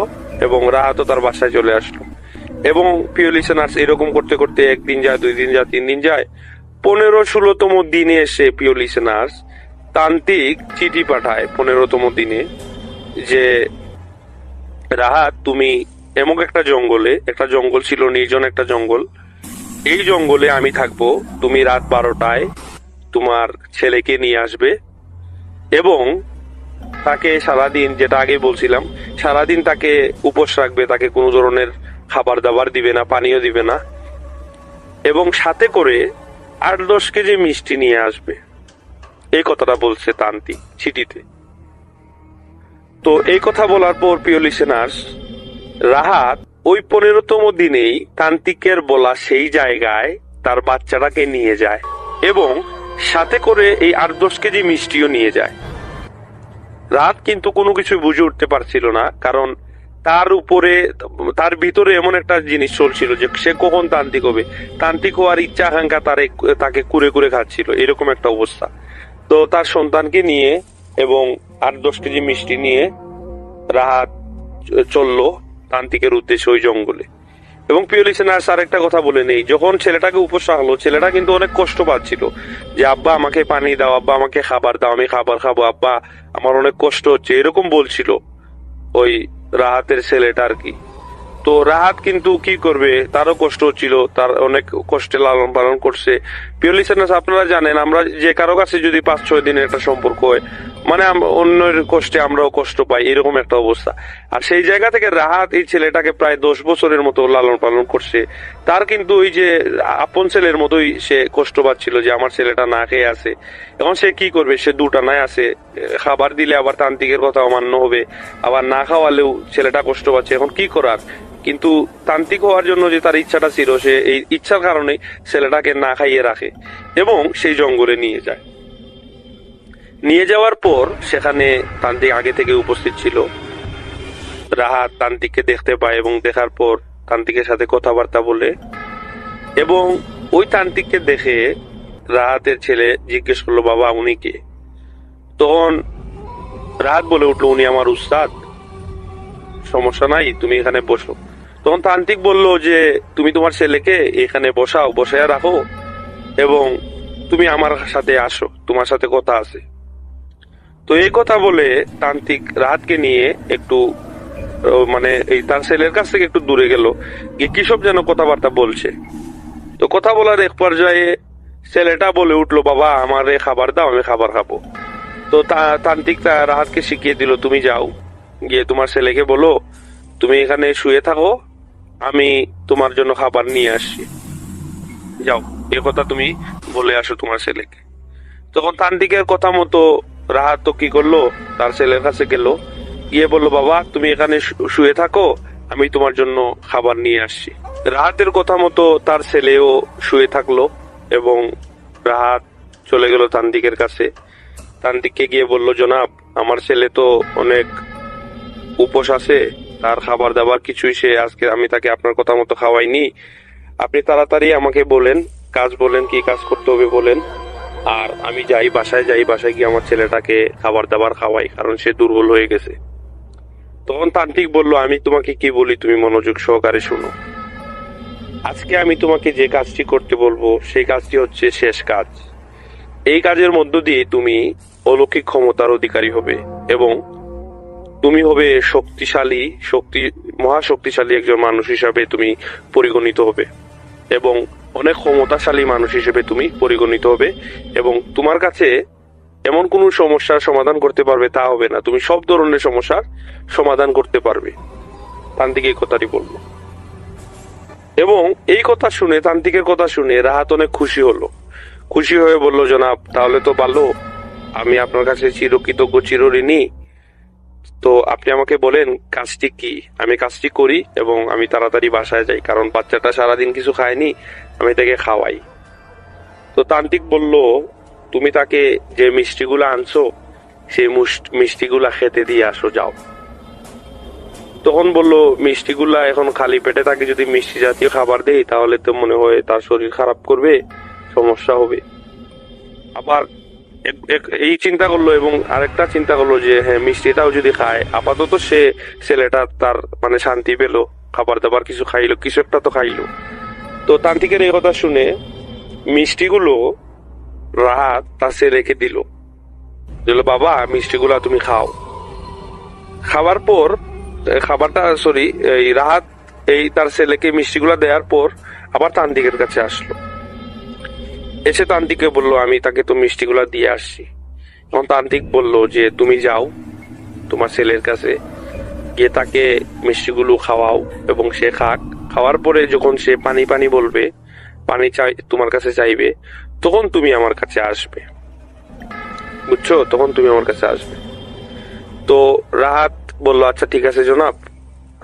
এবং রাহাতও তার বাসায় চলে আসলো। এবং প্রিয় লিসেনার্স, এরকম করতে করতে 1 দিন যায়, 2 দিন যায়, 3 দিন যায়, 15-16তম দিনে এসে প্রিয় লিসেনার্স তান্ত্রিক চিঠি পাঠায় 15তম দিনে যে, রাহাত তুমি এমন একটা জঙ্গল ছিল, নির্জন একটা জঙ্গল, এই জঙ্গলে আমি থাকবো, তুমি রাত 12টায় তোমার ছেলেকে নিয়ে আসবে, এবং তাকে সারাদিন, যেটা আগে বলছিলাম, সারাদিন তাকে উপোস রাখবে, তাকে কোনো ধরনের খাবার দাবার দিবে না, পানিও দিবে না, এবং সাথে করে 8-10 কেজি মিষ্টি নিয়ে আসবে। এই কথাটা বলছে তান্ত্রিক চিঠিতে। তো এই কথা বলার পর প্রিয় লিসেনার্স, রাহাত ওই 15তম দিনেই তান্ত্রিকের বলা সেই জায়গায় তার বাচ্চাটাকে নিয়ে যায়, এবং সাথে করে এই 8-10 কেজি মিষ্টিও নিয়ে যায়। রাত কিন্তু কোনো কিছু বুঝে উঠতে পারছিল না, কারণ তার উপরে, তার ভিতরে এমন একটা জিনিস চলছিল যে সে কখন তান্ত্রিক হবে, তান্ত্রিক হওয়ার ইচ্ছা আকাঙ্ক্ষা তাকে কুরে কুরে খাচ্ছিল, এরকম একটা অবস্থা। তো তার সন্তানকে নিয়ে এবং 8-10 কেজি মিষ্টি নিয়ে রাহাত চললো তান্ত্রিকের উদ্দেশ্যে ওই জঙ্গলে। এবং প্রিয় লিসেনার্স, আর একটা কথা বলে নেই, যখন ছেলেটাকে উপোস রাখলো, ছেলেটা কিন্তু অনেক কষ্ট পাচ্ছিল যে আব্বা আমাকে পানি দাও, আব্বা আমাকে খাবার দাও, আমি খাবার খাবো, আব্বা আমার অনেক কষ্ট হচ্ছে, এরকম বলছিল ওই রাহাতের ছেলেটা আর কি। তো রাহাত কিন্তু কি করবে, তারও কষ্ট হচ্ছিল, তার অনেক কষ্টে লালন পালন করছে। প্রিয় লিসেনার্স, আপনারা জানেন আমরা যে কারো কাছে যদি 5-6 দিনের একটা সম্পর্ক হয়, মানে অন্যের কষ্টে আমরাও কষ্ট পাই, এরকম একটা অবস্থা। আর সেই জায়গা থেকে রাহাত এই ছেলেটাকে প্রায় 10 বছরের মতো লালন পালন করছে। তার কিন্তু ওই যে আপন ছেলের মতোই সে কষ্ট পাচ্ছিল যে আমার ছেলেটা না খেয়ে আছে। এখন সে কি করবে, সে দুটা নাই আছে, খাবার দিলে আবার তান্ত্রিকের কথা অমান্য হবে, আবার না খাওয়ালেও ছেলেটা কষ্ট পাচ্ছে, এখন কি করার। কিন্তু তান্ত্রিক হওয়ার জন্য যে তার ইচ্ছাটা ছিল, সে এই ইচ্ছার কারণে ছেলেটাকে না খাইয়ে রাখে এবং সেই জঙ্গলে নিয়ে যায়। নিয়ে যাওয়ার পর সেখানে তান্ত্রিক আগে থেকে উপস্থিত ছিল। রাহাত তান্ত্রিককে দেখতে পায় এবং দেখার পর তান্ত্রিকের সাথে কথাবার্তা বলে, এবং ওই তান্ত্রিককে দেখে রাহাতের ছেলে জিজ্ঞেস করলো, বাবা উনি কে? তখন রাহাত বলে উঠলো, উনি আমার উস্তাদ, সমস্যা নাই, তুমি এখানে বসো। তখন তান্ত্রিক বলল যে তুমি তোমার ছেলেকে এখানে বসায়া রাখো এবং তুমি আমার সাথে আসো, তোমার সাথে কথা আছে। তো এই কথা বলে তান্ত্রিক রাহাতকে নিয়ে একটু মানে এই তার ছেলের কাছ থেকে একটু দূরে গেল, গিয়ে কি সব যেন কথাবার্তা বলছে। তো কথা বলার এক পর্যায়ে ছেলেটা বলে উঠলো, বাবা আমারে খাবার দাও, আমি খাবার খাবো। তো তান্ত্রিক রাহাতকে শিখিয়ে দিল, তুমি যাও, গিয়ে তোমার ছেলেকে বলো তুমি এখানে শুয়ে থাকো, আমি তোমার জন্য খাবার নিয়ে আসছি, যাও এ কথা তুমি বলে আসো তোমার ছেলেকে। তখন তান্ত্রিকের কথা মতো রাহাত তো কি করলো, তার ছেলের কাছে গেল, গিয়ে বললো, বাবা তুমি এখানে শুয়ে থাকো, আমি তোমার জন্য খাবার নিয়ে আসছি। রাহাতের কথা মতো তার ছেলেও শুয়ে থাকলো এবং রাহাত চলে গেল তান্ত্রিকের কাছে। তান্ত্রিককে গিয়ে বলল, জনাব আমার ছেলে তো অনেক উপোস আছে, তার খাবার দাবার কিছুই সে আজকে আমি তাকে আপনার কথা মতো খাওয়াইনি, আপনি তাড়াতাড়ি আমাকে বলেন, কাজ বলেন, কি কাজ করতে হবে বলেন, আর আমি বাসায় গিয়ে আমার ছেলেটাকে খাবার দাবার খাওয়াই, কারণ সে দুর্বল হয়ে গেছে। তখন তান্ত্রিক বলল, আমি তোমাকে কি বলি তুমি মনোযোগ সহকারে শোনো। আজকে আমি তোমাকে যে কাজটি করতে বলবো সেই কাজটি হচ্ছে শেষ কাজ। এই কাজের মধ্য দিয়ে তুমি অলৌকিক ক্ষমতার অধিকারী হবে এবং তুমি হবে মহাশক্তিশালী একজন মানুষ হিসাবে তুমি পরিগণিত হবে এবং অনেক ক্ষমতাশালী মানুষ হিসেবে তুমি পরিগণিত হবে, এবং তোমার কাছে এমন কোন সমস্যার সমাধান করতে পারবে তা হবে না, তুমি সব ধরনের সমস্যার সমাধান করতে পারবে। তান্ত্রিক এই কথাটি বলল এবং এই কথা শুনে, তান্ত্রিকের কথা শুনে রাহাত অনেক খুশি হলো। খুশি হয়ে বলল, জনাব তাহলে তো ভালো, আমি আপনার কাছে চিরকৃতজ্ঞ, চিরঋণী। তো আপনি আমাকে বলেন কাজটি কি, আমি কাজটি করি এবং আমি তাড়াতাড়ি বাসায় যাই, কারণ বাচ্চাটা সারাদিন কিছু খায়নি, আমি তাকে খাওয়াই। তো তান্ত্রিক বলল, তুমি তাকে যে মিষ্টিগুলা আনছো সেই মিষ্টিগুলা খেতে দিয়ে আসো, যাও। তখন বলল, মিষ্টিগুলা এখন খালি পেটে তাকে যদি মিষ্টি জাতীয় খাবার দেই তাহলে তো মনে হয় তার শরীর খারাপ করবে, সমস্যা হবে। আবার এই চিন্তা করলো এবং আরেকটা চিন্তা করলো যে হ্যাঁ, মিষ্টিটাও যদি খায়, আপাতত ছেলেটা তার মানে শান্তি পেলো, খাবার দাবার কিছু খাইলো, কিছু একটা তো খাইলো। তো তান্ত্রিকের এই কথা শুনে মিষ্টিগুলো রাহাত তার ছেলেকে দিল, বাবা মিষ্টিগুলা তুমি খাও। খাবার পর রাহাত এই তার ছেলেকে মিষ্টিগুলা দেওয়ার পর আবার তান্ত্রিকের কাছে আসলো, এসে তান্ত্রিককে বলল, আমি তাকে তো মিষ্টিগুলা দিয়ে আসছি। তখন তান্ত্রিক বলল যে তুমি যাও তোমার ছেলের কাছে, গিয়ে তাকে মিষ্টিগুলো খাওয়াও এবং সে খাক। খাওয়ার পরে যখন সে পানি পানি বলবে, পানি তোমার কাছে চাইবে, তখন তুমি আমার কাছে আসবে, বুঝছো, তখন তুমি আমার কাছে আসবে। তো রাহাত বলল, আচ্ছা ঠিক আছে জনাব,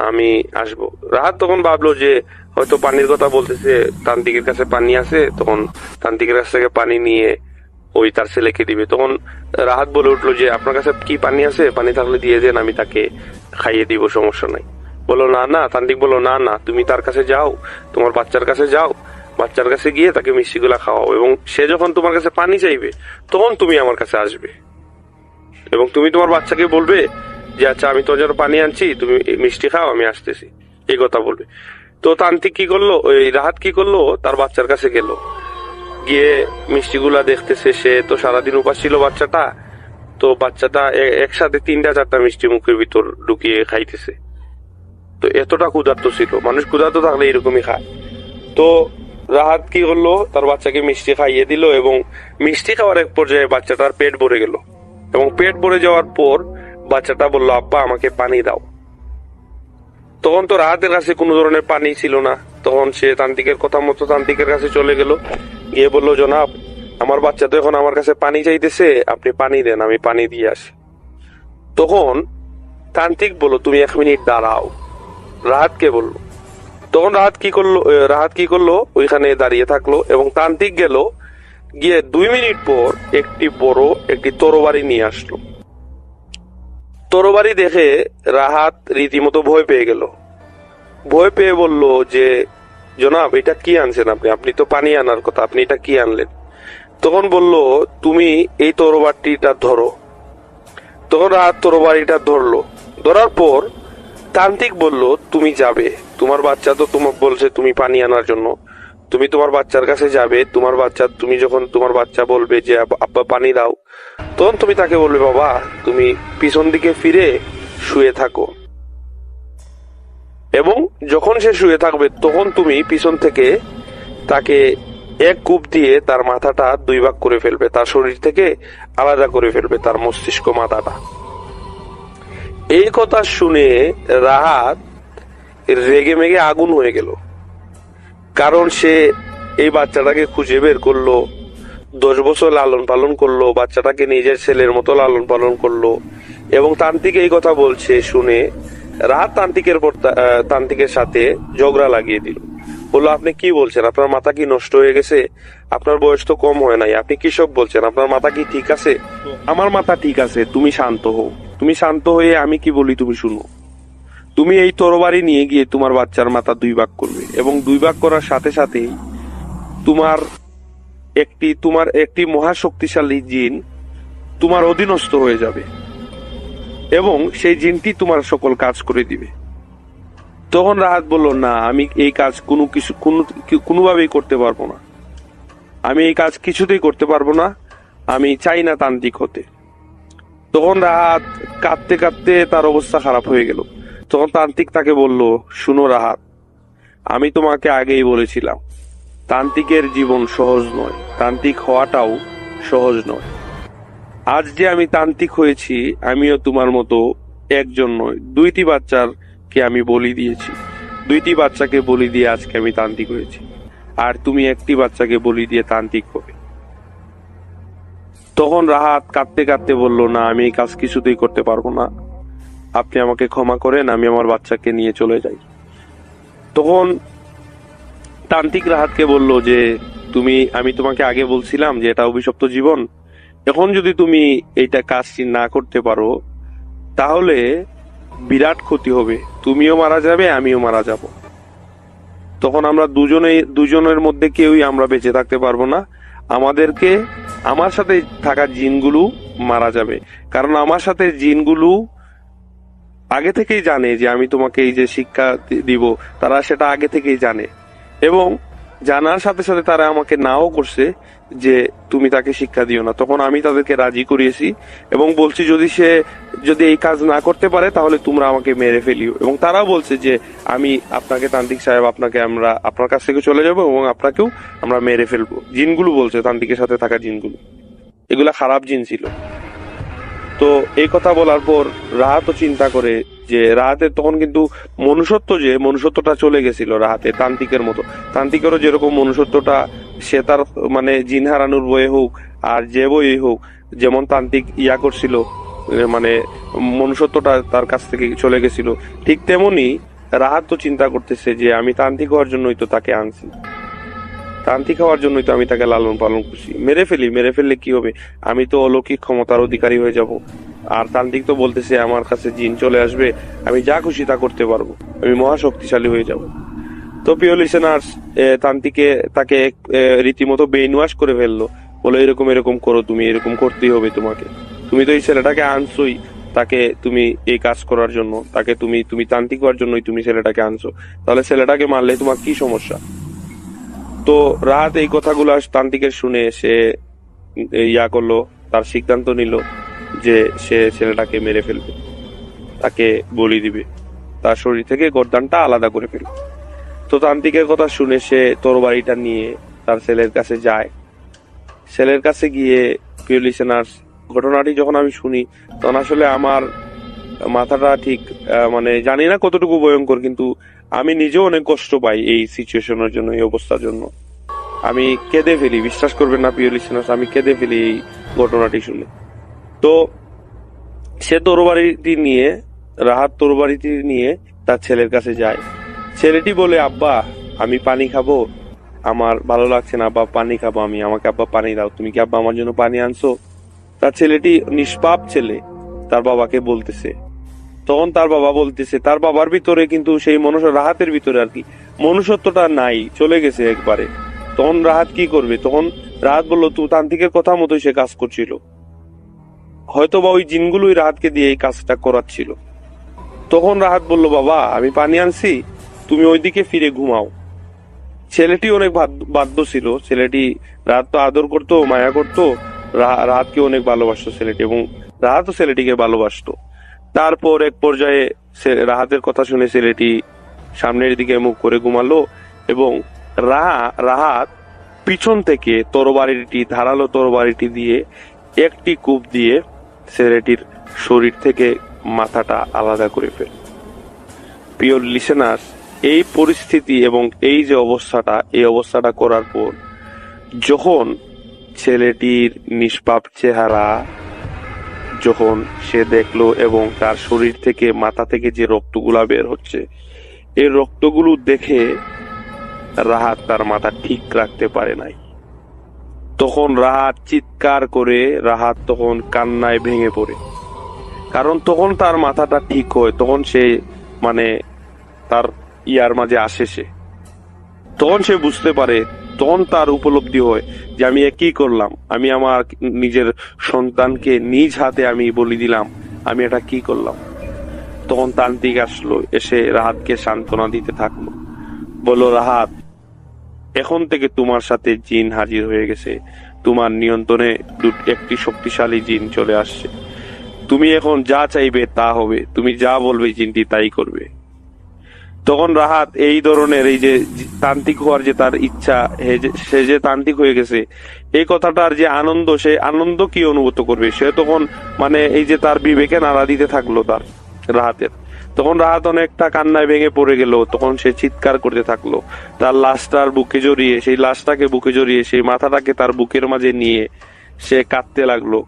আমি আসবো। রাহাত তখন ভাবলো যে হয়তো পানির কথা বলতেছে, তান্ত্রিকের কাছে পানি আছে, তখন তান্ত্রিকের কাছ থেকে পানি নিয়ে ওই তার ছেলেকে দিবে। তখন রাহাত বলে উঠলো যে আপনার কাছে কি পানি আছে, পানি থাকলে দিয়ে দেন, আমি তাকে খাইয়ে দিব, সমস্যা নাই। বললো না না, তান্ত্রিক বললো না না, তুমি তার কাছে যাও, তোমার বাচ্চার কাছে যাও, বাচ্চার কাছে গিয়ে তাকে মিষ্টিগুলা খাওয়াও, এবং সে যখন তোমার কাছে পানি চাইবে তখন তুমি আমার কাছে আসবে, এবং তুমি তোমার বাচ্চাকে বলবে যে আচ্ছা আমি তোর জন্য পানি আনছি, তুমি মিষ্টি খাও, আমি আসতেছি, এই কথা বলবে। তো তান্ত্রিক কি করলো, ওই রাহাত কি করলো, তার বাচ্চার কাছে গেল, গিয়ে মিষ্টিগুলা দেখতেছে। সে তো সারাদিন উপাস ছিল বাচ্চাটা, তো বাচ্চাটা একসাথে 3-4টা মিষ্টি মুখের ভিতর ঢুকিয়ে খাইতেছে। তো এতটা ক্ষুধার্ত ছিল, মানুষ ক্ষুধার্ত থাকলে এরকমই খায়। তো রাহাত কি করলো, তার বাচ্চাকে মিষ্টি খাইয়ে দিল, এবং মিষ্টি খাওয়ার এক পর্যায়ে বাচ্চাটার পেট ভরে গেল, এবং পেট ভরে যাওয়ার পর বাচ্চাটা বলল আব্বা আমাকে পানি দাও। তখন তো রাহাতের কাছে কোনো ধরনের পানি ছিল না, তখন সে তান্ত্রিকের কথা মতো তান্ত্রিকের কাছে চলে গেল, গিয়ে বলল জনাব আমার বাচ্চা তো এখন আমার কাছে পানি চাইতেছে, আপনি পানি দেন, আমি পানি দিয়ে আসি। তখন তান্ত্রিক বলল তুমি 1 মিনিট দাঁড়াও, রাহাতকে বলল। তখন রাহাত কি করলো ওইখানে দাঁড়িয়ে থাকলো, এবং তান্ত্রিক গেল, গিয়ে 2 মিনিট পর একটি বড় একটি তরবারি নিয়ে আসলো। তরবারি দেখে রাহাত রীতিমতো ভয় পেয়ে গেল, ভয় পেয়ে বলল যে জনাব এটা কি আনছেন আপনি, আপনি তো পানি আনার কথা, আপনি এটা কি আনলেন? তখন বলল তুমি এই তরবারিটা ধরো। তখন রাহাত তরবারিটা ধরলো, ধরার পর তান্ত্রিক বলল তুমি যাবে, তোমার বাচ্চা তো তোমার বলছে তুমি পানি আনার জন্য, তুমি তোমার বাচ্চার কাছে যাবে, তুমি যখন তোমার বাচ্চা বলবে যে আব্বা পানি দাও, তখন তুমি তাকে বলবে বাবা তুমি পিছন দিকে ফিরে শুয়ে থাকো, এবং যখন সে শুয়ে থাকবে তখন তুমি পিছন থেকে তাকে এক কূপ দিয়ে তার মাথাটা 2 ভাগ করে ফেলবে, তার শরীর থেকে আলাদা করে ফেলবে তার মস্তিষ্ক মাথাটা। এই কথা শুনে রাহাত রেগে মেগে আগুন হয়ে গেল, কারণ সে এই বাচ্চাটাকে খুঁজে বের করলো, 10 বছর লালন পালন করলো, বাচ্চাটাকে নিজের ছেলের মতো লালন পালন করলো, এবং তান্ত্রিক এই কথা বলছে শুনে রাহাত তান্ত্রিকের সাথে ঝগড়া লাগিয়ে দিল, বললো আপনি কি বলছেন, আপনার মাথা কি নষ্ট হয়ে গেছে, আপনার বয়স তো কম হয় নাই, আপনি কি সব বলছেন, আপনার মাথা কি ঠিক আছে? আমার মাথা ঠিক আছে, তুমি শান্ত হও, তুমি শান্ত হয়ে আমি কি বলি তুমি শুনো। তুমি এই তরবারি নিয়ে গিয়ে তোমার বাচ্চার মাথা 2 ভাগ করবে, এবং 2 ভাগ করার সাথে সাথেই তোমার একটি মহাশক্তিশালী জিন তোমার অধীনস্থ হয়ে যাবে, এবং সেই জিনটি তোমার সকল কাজ করে দিবে। তখন রাহাত বলল না, আমি এই কাজ কোনোভাবেই করতে পারবো না, আমি এই কাজ কিছুতেই করতে পারবো না, আমি চাই না তান্ত্রিক হতে। তখন রাহাত কাঁদতে কাঁদতে তার অবস্থা খারাপ হয়ে গেল। তখন তান্ত্রিক তাকে বলল শুনো রাহাত, আমি তোমাকে আগেই বলেছিলাম তান্ত্রিকের জীবন সহজ নয়, তান্ত্রিক হওয়াটাও সহজ নয়। আজ যে আমি তান্ত্রিক হয়েছি, আমিও তোমার মতো একজন নয়, 2টি বাচ্চাকে আমি বলি দিয়েছি, 2টি বাচ্চাকে বলি দিয়ে আজকে আমি তান্ত্রিক হয়েছি, আর তুমি একটি বাচ্চাকে বলি দিয়ে তান্ত্রিক হবে। তখন রাহাত কাঁদতে কাঁদতে বলল না, আমি এই কাজ কিছুতেই করতে পারবো না, আপনি আমাকে ক্ষমা করেন, আমি আমার বাচ্চাকে নিয়ে চলে যাই। তখন তান্ত্রিক রাহাতকে বলল যে আমি তোমাকে আগে বলছিলাম যে এটা অভিশপ্ত জীবন, এখন যদি তুমি এইটা কাজটি না করতে পারো তাহলে বিরাট ক্ষতি হবে, তুমিও মারা যাবে, আমিও মারা যাব। তখন আমরা দুজনের মধ্যে কেউই আমরা বেঁচে থাকতে পারবো না, আমার সাথে থাকা জিনগুলো মারা যাবে, কারণ আমার সাথে জিনগুলো আগে থেকেই জানে যে আমি তোমাকে এই যে শিক্ষা দিব, তারা সেটা আগে থেকেই জানে, এবং জানার সাথে সাথে তারা আমাকে নাও করছে যে তুমি তাকে শিক্ষা দিও না। তখন আমি তাদেরকে রাজি করিয়েছি এবং বলছি যদি এই কাজ না করতে পারে তাহলে তোমরা আমাকে মেরে ফেলিও, এবং তারাও বলছে যে আমি আপনাকে তান্ত্রিক সাহেব, আমরা আপনার কাছ থেকে চলে যাব এবং আপনাকেও আমরা মেরে ফেলবো। জিনগুলো বলছে, তান্ত্রিকের সাথে থাকা জিনগুলো, এগুলা খারাপ জিন ছিল। তো এই কথা বলার পর রাহাতও চিন্তা করে যে রাহাতের তখন কিন্তু মনুষ্যত্বটা চলে গেছিল রাহাতের, তান্ত্রিকের মতো। তান্ত্রিকেরও যেরকম মনুষ্যত্বটা, সে তার মানে জিন হারানোর বয়ে হোক আর যে বই হোক, যেমন তান্ত্রিক করছিল, মানে মনুষ্যত্বটা তার কাছ থেকে চলে গেছিল, ঠিক তেমনি রাহাত তো চিন্তা করতেছে যে আমি তান্ত্রিক হওয়ার জন্যই তো তাকে আনছি, তান্ত্রিক হওয়ার জন্যই তো আমি তাকে লালন পালন করছি, মেরে ফেললে কি হবে, আমি তো অলৌকিক ক্ষমতার অধিকারী হয়ে যাব। আর তান্ত্রিক তো বলতেছে আমার কাছে জিন চলে আসবে, আমি যা খুশি তা করতে পারবো, আমি মহা শক্তিশালী হয়ে যাব। তো প্রিয় লিসেনার্স, তান্ত্রিকে তাকে রীতিমতো ব্রেইন ওয়াশ করে ফেললো, বলে এরকম এরকম করো, তুমি এরকম করতেই হবে তোমাকে, তুমি তো এই ছেলেটাকে আনছোই, তাকে তুমি এই কাজ করার জন্য, তাকে তুমি তুমি তান্ত্রিক হওয়ার জন্যই তুমি ছেলেটাকে আনছো, তাহলে ছেলেটাকে মারলে তোমার কি সমস্যা? তো রাহাত এই কথাগুলো তান্ত্রিকের শুনে সে ইয়া করলো, তার সিদ্ধান্ত নিল যে সে ছেলেটাকে মেরে ফেলবে, তাকে বলি দিবে, তার শরীর থেকে গর্দানটা আলাদা করে ফেলবে। তো তান্ত্রিকের কথা শুনে সে তরবারিটা নিয়ে তার ছেলের কাছে যায়। ছেলের কাছে গিয়ে প্রিয় লিসেনার্স, ঘটনাটি যখন আমি শুনি তখন আসলে আমার মাথাটা ঠিক মানে জানি না কতটুকু ভয়ঙ্কর, কিন্তু আমি নিজেও অনেক কষ্ট পাই এই সিচুয়েশনের জন্য, এই অবস্থার জন্য। আমি কেঁদে ফেলি, বিশ্বাস করবেন না প্রিয় লিসেনার্স, আমি কেঁদে ফেলি এই ঘটনাটি শুনে। তো সে তরবারিটি নিয়ে, রাহাত তরবারিটি নিয়ে তার ছেলের কাছে যায়। ছেলেটি বলে, আব্বা আমি পানি খাবো, আমার ভালো লাগছে না, আব্বা পানি খাবো আমি, আমাকে আব্বা পানি দাও, তুমি কি আব্বা আমার জন্য পানি আনছো? তার ছেলেটি নিষ্পাপ ছেলে তার বাবাকে বলতেছে। তখন তার বাবা বলতেছে, তার বাবার ভিতরে কিন্তু সেই রাহাতের ভিতরে আর কি মনুষ্যত্বটা নাই, চলে গেছে একবারে। তখন রাহাত কি করবে? তখন রাহাত বললো, তুই তান্ত্রিকের কথা মতোই সে কাজ করছিল, হয়তো বা ওই জিনগুলোই রাহাতকে দিয়ে এই কাজটা করাচ্ছিল। তখন রাহাত বলল, বাবা আমি পানি আনছি, তুমি ওইদিকে ফিরে ঘুমাও। ছেলেটি অনেক বাধ্য ছিল, ছেলেটি রাহাত তো আদর করতো, মায়া করতো, রাহাতকে অনেক ভালোবাসতো ছেলেটি, এবং রাহাতও ছেলেটিকে ভালোবাসতো। তারপর এক পর্যায়ে রাহাতের কথা শুনে ছেলেটি সামনের দিকে মুখ করে ঘুমালো, এবং রাহাত পিছন থেকে ধারালো তরবারিটি দিয়ে একটি কূপ দিয়ে ছেলেটির শরীর থেকে মাথাটা আলাদা করে ফেল। প্রিয় লিসেনার্স, এই পরিস্থিতি এবং এই যে অবস্থাটা, এই অবস্থাটা করার পর যখন ছেলেটির নিষ্পাপ চেহারা যখন সে দেখলো, এবং তার শরীর থেকে মাথা থেকে যে রক্তগুলা বের হচ্ছে, এই রক্তগুলো দেখে রাহাত তার মাথা ঠিক রাখতে পারে নাই। তখন রাহাত চিৎকার করে, রাহাত তখন কান্নায় ভেঙে পড়ে, কারণ তখন তার মাথাটা ঠিক হয়, তখন সে মানে তার ইয়ার মাঝে আসে, তখন সে বুঝতে পারে, তখন তার উপলব্ধি হয় যে আমি কি করলাম, আমি আমার নিজের সন্তানকে নিজ হাতে আমি বলি দিলাম, আমি এটা কি করলাম। তখন তান্ত্রিক আসলো, এসে রাহাতকে সান্ত্বনা দিতে থাকলো, বলল, রাহাত এখন থেকে তোমার সাথে জিন হাজির হয়ে গেছে, তোমার নিয়ন্ত্রণে একটি শক্তিশালী জিন চলে আসছে, তুমি এখন যা চাইবে তা হবে, তুমি যা বলবে জিনটি তাই করবে। তখন রাহাত এই ধরনের এই যে তান্ত্রিক হওয়ার যে তার ইচ্ছা, সে যে তান্ত্রিক হয়ে গেছে, এই কথাটার যে আনন্দ, সে আনন্দ কি অনুভূত করবে, সে তখন মানে এই যে তার বিবেকে নাড়া দিতে থাকলো তার রাহাতের। তখন রাহাত অনেকটা কান্নায় ভেঙে পড়ে গেল, তখন সে চিৎকার করতে থাকলো, তার লাশটার বুকে জড়িয়ে, সেই লাশটাকে বুকে জড়িয়ে, সেই মাথাটাকে তার বুকের মাঝে নিয়ে সে কাঁদতে লাগলো,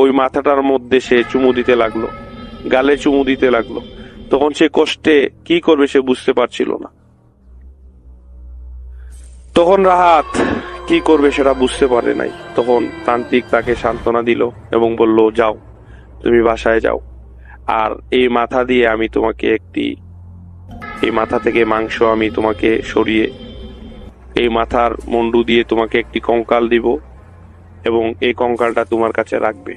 ওই মাথাটার মধ্যে সে চুমু দিতে লাগলো, গালে চুমু দিতে লাগলো। তখন সে কষ্টে কি করবে সে বুঝতে পারছিল না। তখন রাহাত কি করবে সেটা বুঝতে পারে নাই। তখন তান্ত্রিক তাকে সান্ত্বনা দিল এবং বলল, যাও তুমি বাসায় যাও, আর এই মাথা দিয়ে আমি তোমাকে এই মাথা থেকে মাংস আমি তোমাকে সরিয়ে এই মাথার মুন্ডু দিয়ে তোমাকে একটি কঙ্কাল দিব, এবং এই কঙ্কালটা তোমার কাছে রাখবে,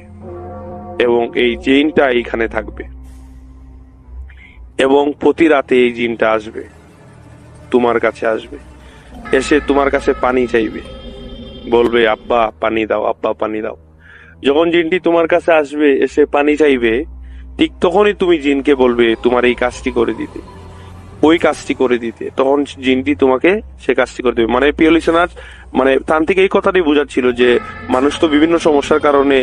এবং এই জিনটা এইখানে থাকবে, এবং প্রতি রাতে এই জিনটা আসবে, তোমার কাছে আসবে, এসে তোমার কাছে পানি চাইবে, বলবে, আব্বা পানি দাও, আব্বা পানি দাও। যখন জিনটি তোমার কাছে আসবে, এসে পানি চাইবে, ঠিক তখনই তুমি জিনকে বলবে তোমার এই কাজটি করে দিতে, ওই কাজটি করে দিতে, তখন জিনটি তোমাকে সে কাজটি করে দেবে। মানে প্রিয় লিসেনার, মানে তান্ত্রিক এই কথাটি বোঝাচ্ছিল যে মানুষ তো বিভিন্ন সমস্যার কারণে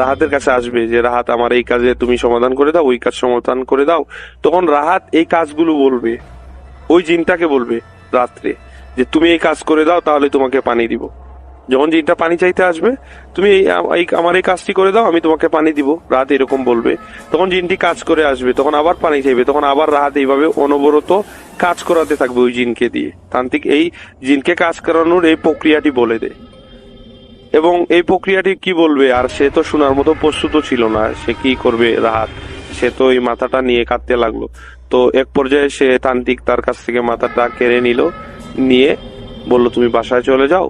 রাহাতের কাছে আসবে, যে রাহাত আমার এই কাজে তুমি সমাধান করে দাও, ওই কাজ সমাধান করে দাও। তখন রাহাত এই কাজগুলো বলবে, ওই জিনটাকে বলবে রাত্রে যে তুমি এই কাজ করে দাও, তাহলে তোমাকে পানি দিব। যখন জিনটা পানি চাইতে আসবে, তুমি আমার এই কাজটি করে দাও, আমি তোমাকে পানি দিব, রাত এরকম বলবে। তখন জিনটি কাজ করে আসবে, তখন আবার পানি চাইবে, তখন আবার রাত এইভাবে অনবরত কাজ করাতে থাকবে ওই জিনকে দিয়ে। তান্ত্রিক এই জিনকে কাজ করানোর এই প্রক্রিয়াটি বলে দেয়। এবং এই প্রক্রিয়াটি কি বলবে, আর সে তো শোনার মতো প্রস্তুত ছিল না, সে কি করবে রাহাত, সে তো এই মাথাটা নিয়ে কাঁদতে লাগলো। তো এক পর্যায়ে সে তান্ত্রিক তার কাছ থেকে মাথাটা কেড়ে নিল, নিয়ে বলল তুমি বাসায় চলে যাও,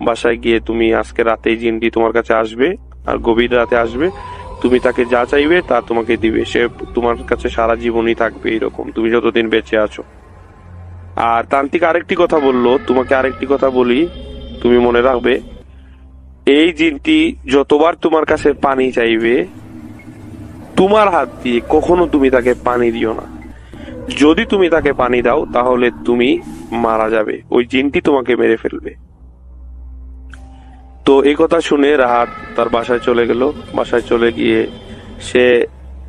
বাসায় গিয়ে তুমি আজকে রাতেই জিনটি তোমার কাছে আসবে, আর গভীর রাতে আসবে, তুমি তাকে যা চাইবে তা তোমাকে দিবে, সে তোমার কাছে সারা জীবনই থাকবে এরকম, তুমি যতদিন বেঁচে আছো। আর তান্ত্রিক আরেকটি কথা বলল, তোমাকে আরেকটি কথা বলি, তুমি মনে রাখবে, এই জিনটি যতবার তোমার কাছে পানি চাইবে, তোমার হাত দিয়ে কখনো তুমি তাকে পানি দিও না। যদি তুমি তাকে পানি দাও তাহলে তুমি মারা যাবে, ওই জিনটি তোমাকে মেরে ফেলবে। তো এই কথা শুনে রাহাত তার বাসায় চলে গেল। বাসায় চলে গিয়ে সে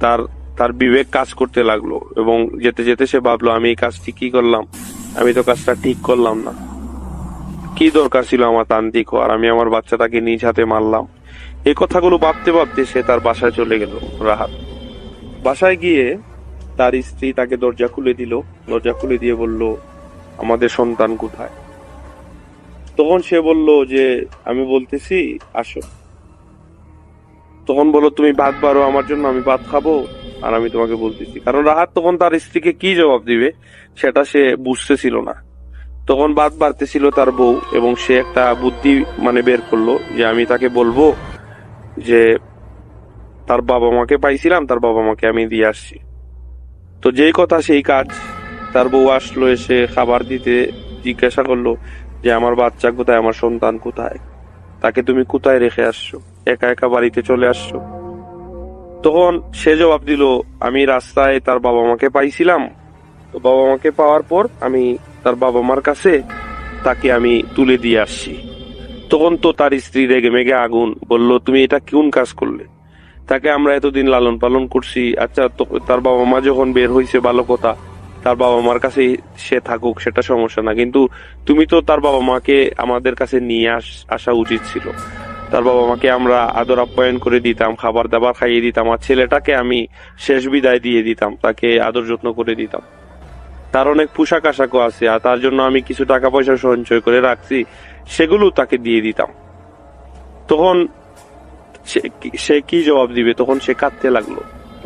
তার তার বিবেক কাজ করতে লাগলো, এবং যেতে যেতে সে ভাবলো আমি এই কাজটি কি করলাম, আমি তো কাজটা ঠিক করলাম না, কি দরকার ছিল আমার তান্ত্রিক হওয়ার, আমি আমার বাচ্চাটাকে নিজ হাতে মারলাম। এই কথাগুলো ভাবতে ভাবতে সে তার বাসায় চলে গেল। রাহাত বাসায় গিয়ে তার স্ত্রী তাকে দরজা খুলে দিল, দরজা খুলে দিয়ে বলল আমাদের সন্তান কোথায়। তখন সে বলল যে আমি বলতেছি আসো। তখন বলল তুমি ভাত বাড়ো আমার জন্য, আমি ভাত খাবো, আর আমি তোমাকে বলতেছি। কারণ রাহাত তখন তার স্ত্রীকে কি জবাব দিবে সেটা সে বুঝতেছিল না। তখন ভাত বাড়তেছিল তার বউ, এবং সে একটা বুদ্ধি বের করলো যে আমি তাকে বলবো যে তার বাবা মাকে পাইছিলাম, তার বাবা মাকে আমি দিয়ে আসছি। তো যেই কথা সেই কাজ, তার বউ আসলো, এসে খাবার দিতে জিজ্ঞাসা করলো যে আমার বাচ্চা কোথায়, আমার সন্তান কোথায়, তাকে তুমি কোথায় রেখে আসছো, একা একা বাড়িতে চলে আসছো। তখন সে জবাব দিল আমি রাস্তায় তার বাবা মাকে পাইছিলাম, তো বাবা মাকে পাওয়ার পর আমি তার বাবা মার কাছে তাকে আমি তুলে দিয়ে আসছি। তখন তো তার স্ত্রী রেগে মেগে আগুন, বলল তুমি এটা কোন কাজ করলে, তাকে আমরা এতদিন লালন পালন করছি, আচ্ছা তার বাবা মা যখন বের হয়েছে ভালো কথা, তার বাবা মার কাছে সে থাকুক, সেটা সমস্যা না, কিন্তু তুমি তো তার বাবা মাকে আমাদের কাছে নিয়ে আসা উচিত ছিল। তার বাবা মাকে আমরা আদর আপ্যায়ন করে দিতাম, খাবার দাবার খাইয়ে দিতাম, আর ছেলেটাকে আমি শেষ বিদায় দিয়ে দিতাম, তাকে আদর যত্ন করে দিতাম। তার অনেক পোশাক আশাকও আছে, আর তার জন্য আমি কিছু টাকা পয়সা সঞ্চয় করে রাখছি, সেগুলো তাকে দিয়ে দিতাম। তখন সে কি জবাব দিবে, তখন সে কাঁদতে লাগলো,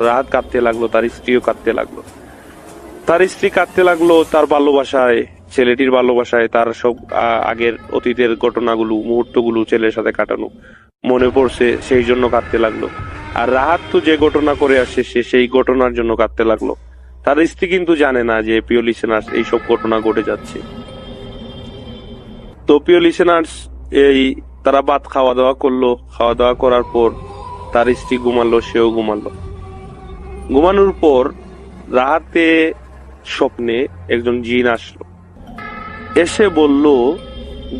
রাহাত কাঁদতে লাগলো, তার স্ত্রীও কাঁদতে লাগলো। তার স্ত্রী কাঁদতে লাগলো তার ভালোবাসায়, ছেলেটির ভালোবাসায়, তার সব আগের অতীতের ঘটনাগুলো, মুহূর্তগুলো ছেলের সাথে কাটানো মনে পড়ছে, সেই জন্য কাঁদতে লাগলো। আর রাহাত তো যে ঘটনা করে আসছে, সে সেই ঘটনার জন্য কাঁদতে লাগলো। তার স্ত্রী কিন্তু জানে না যে প্রিয় লিসেনার্স এইসব ঘটনা ঘটে যাচ্ছে। তো প্রিয় লিসেনার্স, এই তারা ভাত খাওয়া দাওয়া করলো, খাওয়া দাওয়া করার পর তার স্ত্রী ঘুমালো, সেও ঘুমালো। ঘুমানোর পর রাতে স্বপ্নে একজন জিন আসলো, এসে বলল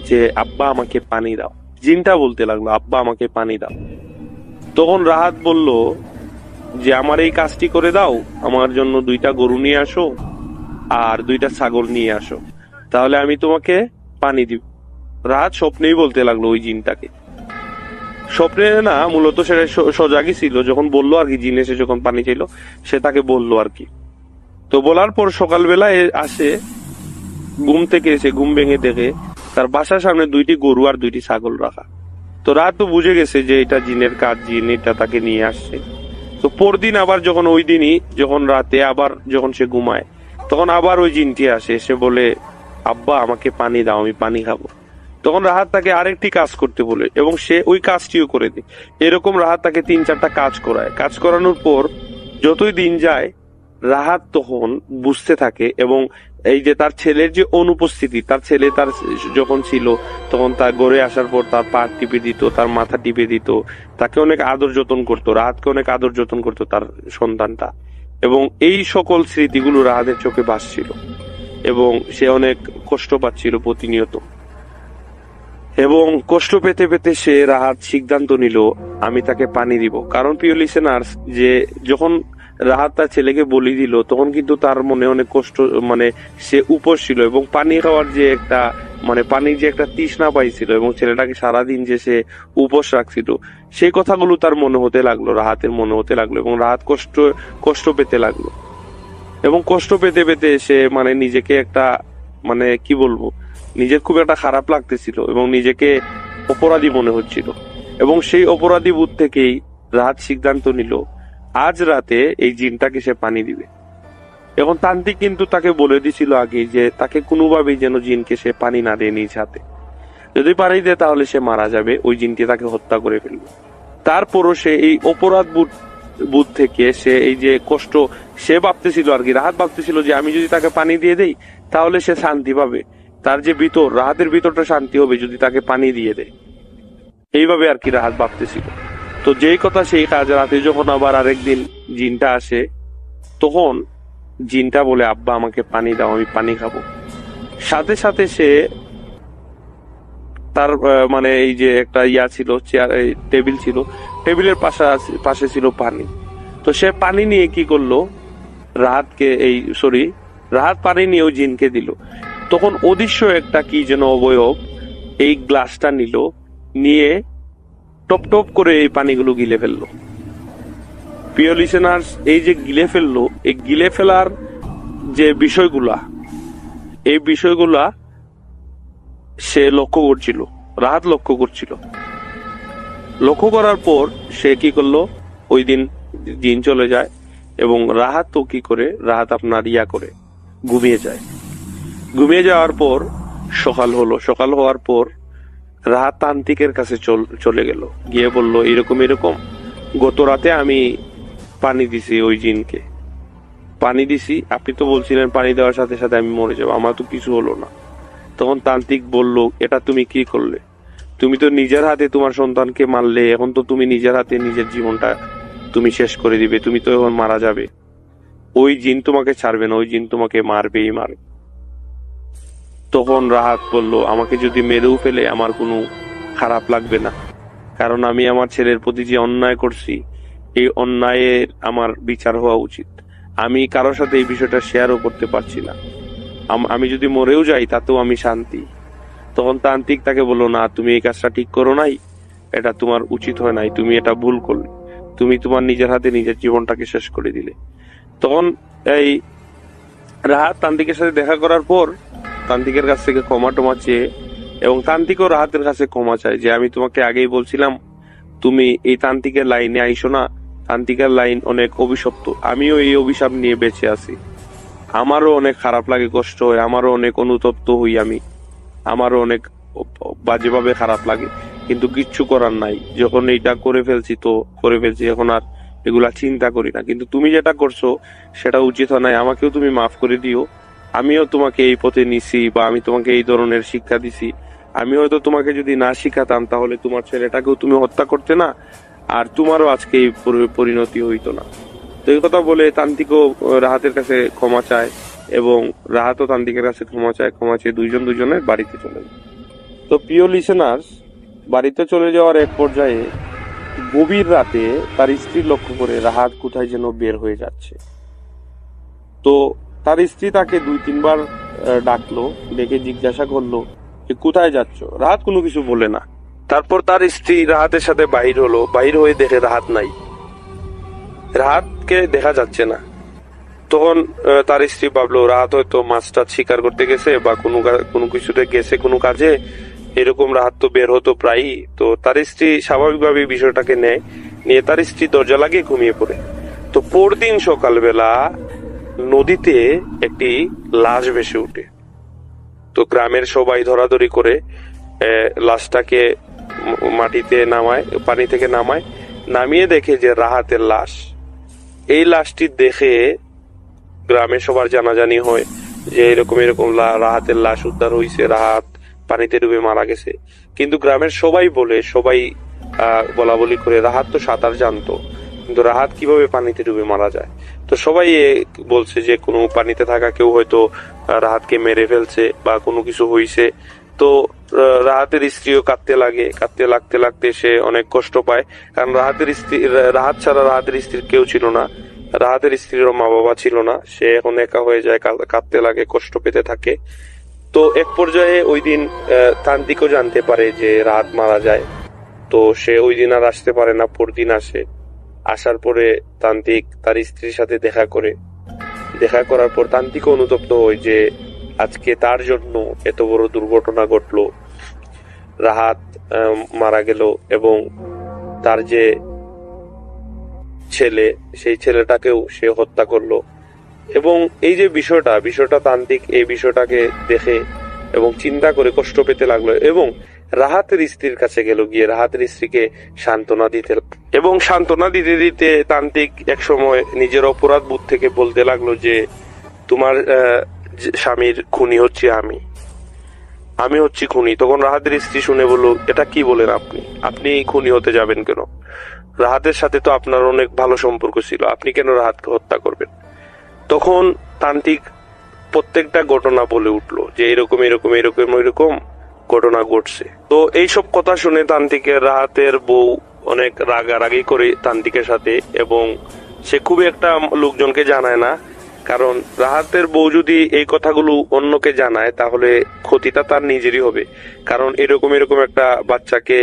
যে আব্বা আমাকে পানি দাও। জিনটা বলতে লাগলো আব্বা আমাকে পানি দাও। তখন রাহাত বলল যে আমার এই কাজটি করে দাও, আমার জন্য 2টা গরু নিয়ে আসো আর 2টা ছাগল নিয়ে আসো, তাহলে আমি তোমাকে পানি দিব। রাহাত স্বপ্নেই বলতে লাগলো ওই জিনটাকে, স্বপ্নে না, মূলত সেটা সজাগই ছিল, যখন বললো আর কি, জিন এসে যখন পানি চাইলো সে তাকে বললো আর কি। তো বলার পর সকালবেলা আসে, ঘুম থেকে এসে ঘুম ভেঙে দেখে তার বাসার সামনে 2টি গরু আর 2টি ছাগল রাখা। তো রাত তো বুঝে গেছে যে এটা জিনের কাজ, জিন এটা তাকে নিয়ে আসছে। তো পরদিন আবার যখন ওই দিনই যখন রাতে আবার যখন সে ঘুমায়, তখন আবার ওই জিনটি আসে, এসে বলে আব্বা আমাকে পানি দাও, আমি পানি খাবো। তখন রাহাত তাকে আরেকটি কাজ করতে বলে, এবং সে ওই কাজটিও করে দেয়। এরকম রাহাত তাকে 3-4টা কাজ করায়। কাজ করানোর পর যতই দিন যায়, রাহাত তখন বুঝতে থাকে, এবং এই যে তার ছেলের যে অনুপস্থিতি, তার ছেলে তার যখন ছিল তখন তার ঘরে আসার পর তার পা টিপে দিত, তার মাথা টিপে দিত, তাকে অনেক আদর যত্ন করতো, রাহাতকে অনেক আদর যত্ন করতো তার সন্তানটা। এবং এই সকল স্মৃতিগুলো রাহাতের চোখে ভাসছিল, এবং সে অনেক কষ্ট পাচ্ছিল প্রতিনিয়ত। এবং কষ্ট পেতে পেতে সে রাহাত সিদ্ধান্ত নিল আমি তাকে পানি দিব। কারণ প্রিয় লিসেনার্স, যে যখন রাহাত তার ছেলেকে বলি দিল, তখন কিন্তু তার মনে অনেক কষ্ট, সে উপোস ছিল, এবং পানি খাওয়ার যে একটা পানির যে একটা তৃষ্ণা পাইছিল, এবং ছেলেটাকে সারাদিন যে সে উপোস রাখছিল, সেই কথাগুলো তার মনে হতে লাগলো, রাহাতের মনে হতে লাগলো, এবং রাহাত কষ্ট পেতে লাগলো। এবং কষ্ট পেতে পেতে সে নিজেকে একটা কি বলবো, নিজের খুব একটা খারাপ লাগতেছিল, এবং নিজেকে অপরাধী মনে হচ্ছিল, এবং সেই অপরাধী বোধ থেকেই রাহাত সিদ্ধান্ত নিল আজ রাতে এই জিনটাকে সে পানি দিবে। এখন তান্ত্রিক কিন্তু তাকে বলে দিছিল আগে যে তাকে কোনোভাবেই যেন জিনকে সে পানি না দেয় নিজ হাতে, যদি পানি দেয় তাহলে সে মারা যাবে, ওই জিনটি তাকে হত্যা করে ফেলবে। তারপরও সে এই অপরাধ বোধ থেকে সে এই যে কষ্ট সে ভাবতেছিল আর কি, রাহাত ভাবতেছিল যে আমি যদি তাকে পানি দিয়ে দেই তাহলে সে শান্তি পাবে, তার যে ভিতর রাহাতের ভিতরটা শান্তি হবে যদি তাকে পানি দিয়ে দেয়, এইভাবে আর কি রাহাত ভাবতেছিল। তো যেই কথা সেই কাজ, রাতে যখন আবার আরেকদিন জিনটা আসে তখন জিনটা বলে আব্বা আমাকে পানি দাও, আমি পানি খাবো। সাথে সাথে সে তার মানে এই যে একটা ইয়া ছিল, চেয়ার টেবিল ছিল, টেবিলের পাশে ছিল পানি। তো সে পানি নিয়ে কি করলো, রাহাত পানি নিয়ে ওই জিনকে দিল। তখন অদৃশ্য একটা কি যেন অবয়ব এই গ্লাসটা নিয়ে টপ টপ করে এই পানিগুলো গিলে ফেললো। প্রিয় লিসেনার্স, এই যে গিলে ফেললো, এই গিলে ফেলার যে বিষয়গুলা, এই বিষয়গুলা সে লক্ষ্য করছিল, রাহাত লক্ষ্য করছিল। লক্ষ্য করার পর সে কি করলো, ওই দিন জিন চলে যায় এবং রাহাত তো কি করে, রাহাত আপনার ইয়া করে ঘুমিয়ে যায়। ঘুমিয়ে যাওয়ার পর সকাল হলো। সকাল হওয়ার পর রাহাত তান্ত্রিকের কাছে চলে গেল, গিয়ে বলল এরকম এরকম গত রাতে আমি পানি দিছি ওই জিনকে, পানি দিছি, আপনি তো বলছিলেন পানি দেওয়ার সাথে সাথে আমি মরে যাবো, আমার তো কিছু হলো না। তখন তান্ত্রিক বলল এটা তুমি কি করলে, তুমি তো নিজের হাতে তোমার সন্তানকে মারলে, এখন তো তুমি নিজের হাতে নিজের জীবনটা তুমি শেষ করে দিবে, তুমি তো এখন মারা যাবে, ওই জিন তোমাকে ছাড়বে না, ওই জিন তোমাকে মারবেই মারবে। তখন রাহাত বলল আমাকে যদি মেরেও ফেলে আমার কোনো খারাপ লাগবে না, কারণ আমি আমার ছেলের প্রতি যে অন্যায় করছি এই অন্যায়ের আমার বিচার হওয়া উচিত, আমি কারোর সাথে এই বিষয়টা শেয়ারও করতে পারছি না, আমি যদি মরেও যাই তাতেও আমি শান্তি। তখন তান্ত্রিক তাকে বললো না, তুমি এই কাজটা ঠিক করো নাই, এটা তোমার উচিত হয় নাই, তুমি এটা ভুল করলে, তুমি তোমার নিজের হাতে নিজের জীবনটাকে শেষ করে দিলে। তখন এই রাহাত তান্ত্রিকের সাথে দেখা করার পর তান্ত্রিকের কাছ থেকে ক্ষমা টমা চেয়ে, এবং তান্ত্রিকও রাহাতের কাছে ক্ষমা চায় যে আমি তোমাকে আগেই বলছিলাম তুমি এই তান্ত্রিকের লাইনে আইসো না, তান্ত্রিকের লাইন অনেক অভিশপ্ত, আমিও এই অভিশাপ নিয়ে বেঁচে আছি, আমারও অনেক খারাপ লাগে, কষ্ট হয়, আমারও অনেক অনুতপ্ত হই, আমারও অনেক বাজেভাবে খারাপ লাগে, কিন্তু কিচ্ছু করার নাই, যখন এইটা করে ফেলছি তো করে ফেলছি, এখন আর এগুলা চিন্তা করি না, কিন্তু তুমি যেটা করছো সেটা উচিত হয় নাই, আমাকেও তুমি মাফ করে দিও, আমিও তোমাকে এই পথে নিছি বা আমি তোমাকে এই ধরনের শিক্ষা দিছি, আমি হয়তো তোমাকে যদি না শিখাতাম তাহলে তোমার ছেলেটাকেও তুমি হত্যা করতে না, আর তোমারও আজকে এই পরিণতি হইতো না। তো এই কথা বলে তান্ত্রিকও রাহাতের কাছে ক্ষমা চায় এবং রাহাতও তান্ত্রিকের কাছে ক্ষমা চায়, ক্ষমা চেয়ে দুজনের বাড়িতে চলে যায়। তো প্রিয় লিসেনার্স, বাড়িতে চলে যাওয়ার এক পর্যায়ে গভীর রাতে তার স্ত্রী লক্ষ্য করে রাহাত কোথায় যেন বের হয়ে যাচ্ছে। তো তার স্ত্রী তাকে 2-3 বার ডাকলো, ডেকে জিজ্ঞাসা করলো যে কোথায় যাচ্ছ। রাহাত কোনো কিছু বলে না। তারপর তার স্ত্রী রাহাতের সাথে বাহির হলো, বাহির হয়ে দেখে রাহাত নাই, রাহাতকে দেখা যাচ্ছে না। তখন তার স্ত্রী ভাবলো রাহাত হয়তো মাছটা শিকার করতে গেছে বা কোনো কিছুতে গেছে কোনো কাজে, এরকম রাহাত তো বের হতো প্রায়ই। তো তার স্ত্রী স্বাভাবিকভাবে বিষয়টাকে নিয়ে তার স্ত্রী দরজা লাগিয়ে ঘুমিয়ে পড়ে। তো পরদিন সকালবেলা নদীতে একটি লাশ ভেসে ওঠে। তো গ্রামের সবাই ধরাধরি করে লাশটাকে মাটিতে নামায়, পানি থেকে নামিয়ে দেখে যে রাহাতের লাশ। এই লাশটি দেখে গ্রামের সবার জানাজানি হয় যে এরকম রাহাতের লাশ উদ্ধার হয়েছে, রাহাত পানিতে ডুবে মারা গেছে। কিন্তু গ্রামের সবাই বলা বলি করে রাহাত তো সাঁতার জানতো, কিন্তু রাহাত কিভাবে পানিতে ডুবে মারা যায়। তো সবাই বলছে যে কোনো পানিতে থাকা কেউ হয়তো রাহাতকে মেরে ফেলছে বা কোনো কিছু হয়েছে। তো রাহাতের স্ত্রীও কাঁদতে লাগতে সে অনেক কষ্ট পায়, কারণ রাহাত ছাড়া রাহাতের স্ত্রীর কেউ ছিল না, রাহাতের স্ত্রীরও মা বাবা ছিল না, সে এখন একা হয়ে যায়, কাঁদতে লাগে, কষ্ট পেতে থাকে। তো এক পর্যায়ে ওই দিন তান্ত্রিকও জানতে পারে যে রাহাত মারা যায়। তো সে ওই দিন আর আসতে পারে না, পরদিন আসে। আসার পরে তান্ত্রিক তার স্ত্রীর সাথে দেখা করার পর তান্ত্রিকও অনুতপ্ত হয় যে আজকে তার জন্য এত বড় দুর্ঘটনা ঘটলো। রাহাত মারা গেল এবং তার যে ছেলে, সেই ছেলেটাকেও সে হত্যা করলো। এবং এই যে বিষয়টা তান্ত্রিক এই বিষয়টাকে দেখে এবং চিন্তা করে কষ্ট পেতে লাগলো এবং রাহাতের স্ত্রীর কাছে গেল, গিয়ে রাহাতের স্ত্রীকে সান্ত্বনা দিতে দিতে তান্ত্রিক এক সময় নিজের অপরাধ বোধ থেকে বলতে লাগলো যে তোমার স্বামীর খুনি হচ্ছে আমি হচ্ছি খুনি। তখন রাহাতের স্ত্রী শুনে বলল, এটা কি বলেন আপনি খুনি হতে যাবেন কেন? রাহাতের সাথে তো আপনার অনেক ভালো সম্পর্ক ছিল, আপনি কেন রাহাতকে হত্যা করবেন? তখন তান্ত্রিক প্রত্যেকটা ঘটনা বলে উঠলো যে এরকম এরকম এরকম এরকম ঘটনা ঘটছে। তো এইসব কথা শুনে তান্ত্রিকের রাহাতের বউ অনেক রাগারাগি করে তান্ত্রিকের সাথে, এবং সে খুবই একটা লোকজনকে জানায় না, কারণ রাহাতের বউ যদি এই কথাগুলো অন্যকে জানায় তাহলে ক্ষতিটা তার নিজেরই হবে। কারণ এরকম এরকম একটা বাচ্চাকে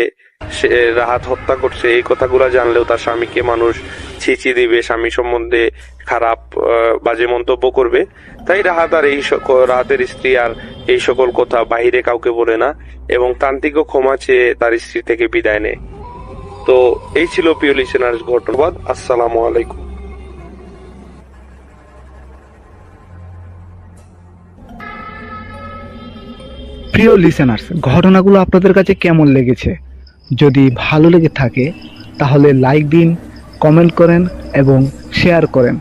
সে রাহাত হত্যা করছে, এই কথাগুলো জানলেও তার স্বামীকে মানুষ ছিচি দিবে, স্বামী সম্বন্ধে খারাপ বাজে মন্তব্য করবে। তাই রাহাতের স্ত্রী আর এই সকল কথা বাহিরে কাউকে বলে না এবং তান্ত্রিকও ক্ষমা চেয়ে তার স্ত্রী থেকে বিদায় নেয়। তো এই ছিল প্রিয় লিসেনার্স ঘটনা। আসসালামু আলাইকুম।
প্রিয় লিসেনার্স, ঘটনাগুলো আপনাদের কাছে কেমন লেগেছে? যদি ভালো লেগে থাকে তাহলে লাইক দিন, কমেন্ট করেন এবং শেয়ার করেন।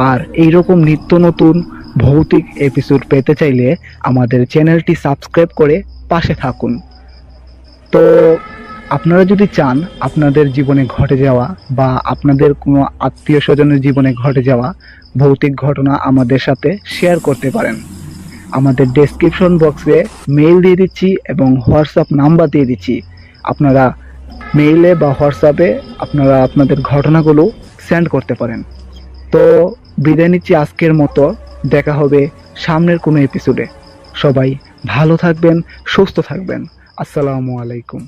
আর এইরকম নিত্য নতুন ভৌতিক এপিসোড পেতে চাইলে আমাদের চ্যানেলটি সাবস্ক্রাইব করে পাশে থাকুন। তো আপনারা যদি চান আপনাদের জীবনে ঘটে যাওয়া বা আপনাদের কোনো আত্মীয় স্বজনের জীবনে ঘটে যাওয়া ভৌতিক ঘটনা আমাদের সাথে শেয়ার করতে পারেন। আমাদের ডেসক্রিপশন বক্সে মেইল দিয়ে দিচ্ছি এবং হোয়াটসঅ্যাপ নাম্বার দিয়ে দিচ্ছি। আপনারা মেইলে বা হোয়াটসঅ্যাপে আপনারা আপনাদের ঘটনাগুলো সেন্ড করতে পারেন। তো বিদায় নিচ্ছি আজকের মতো, দেখা হবে সামনের কোনো এপিসোডে। সবাই ভালো থাকবেন, সুস্থ থাকবেন। আসসালামু আলাইকুম।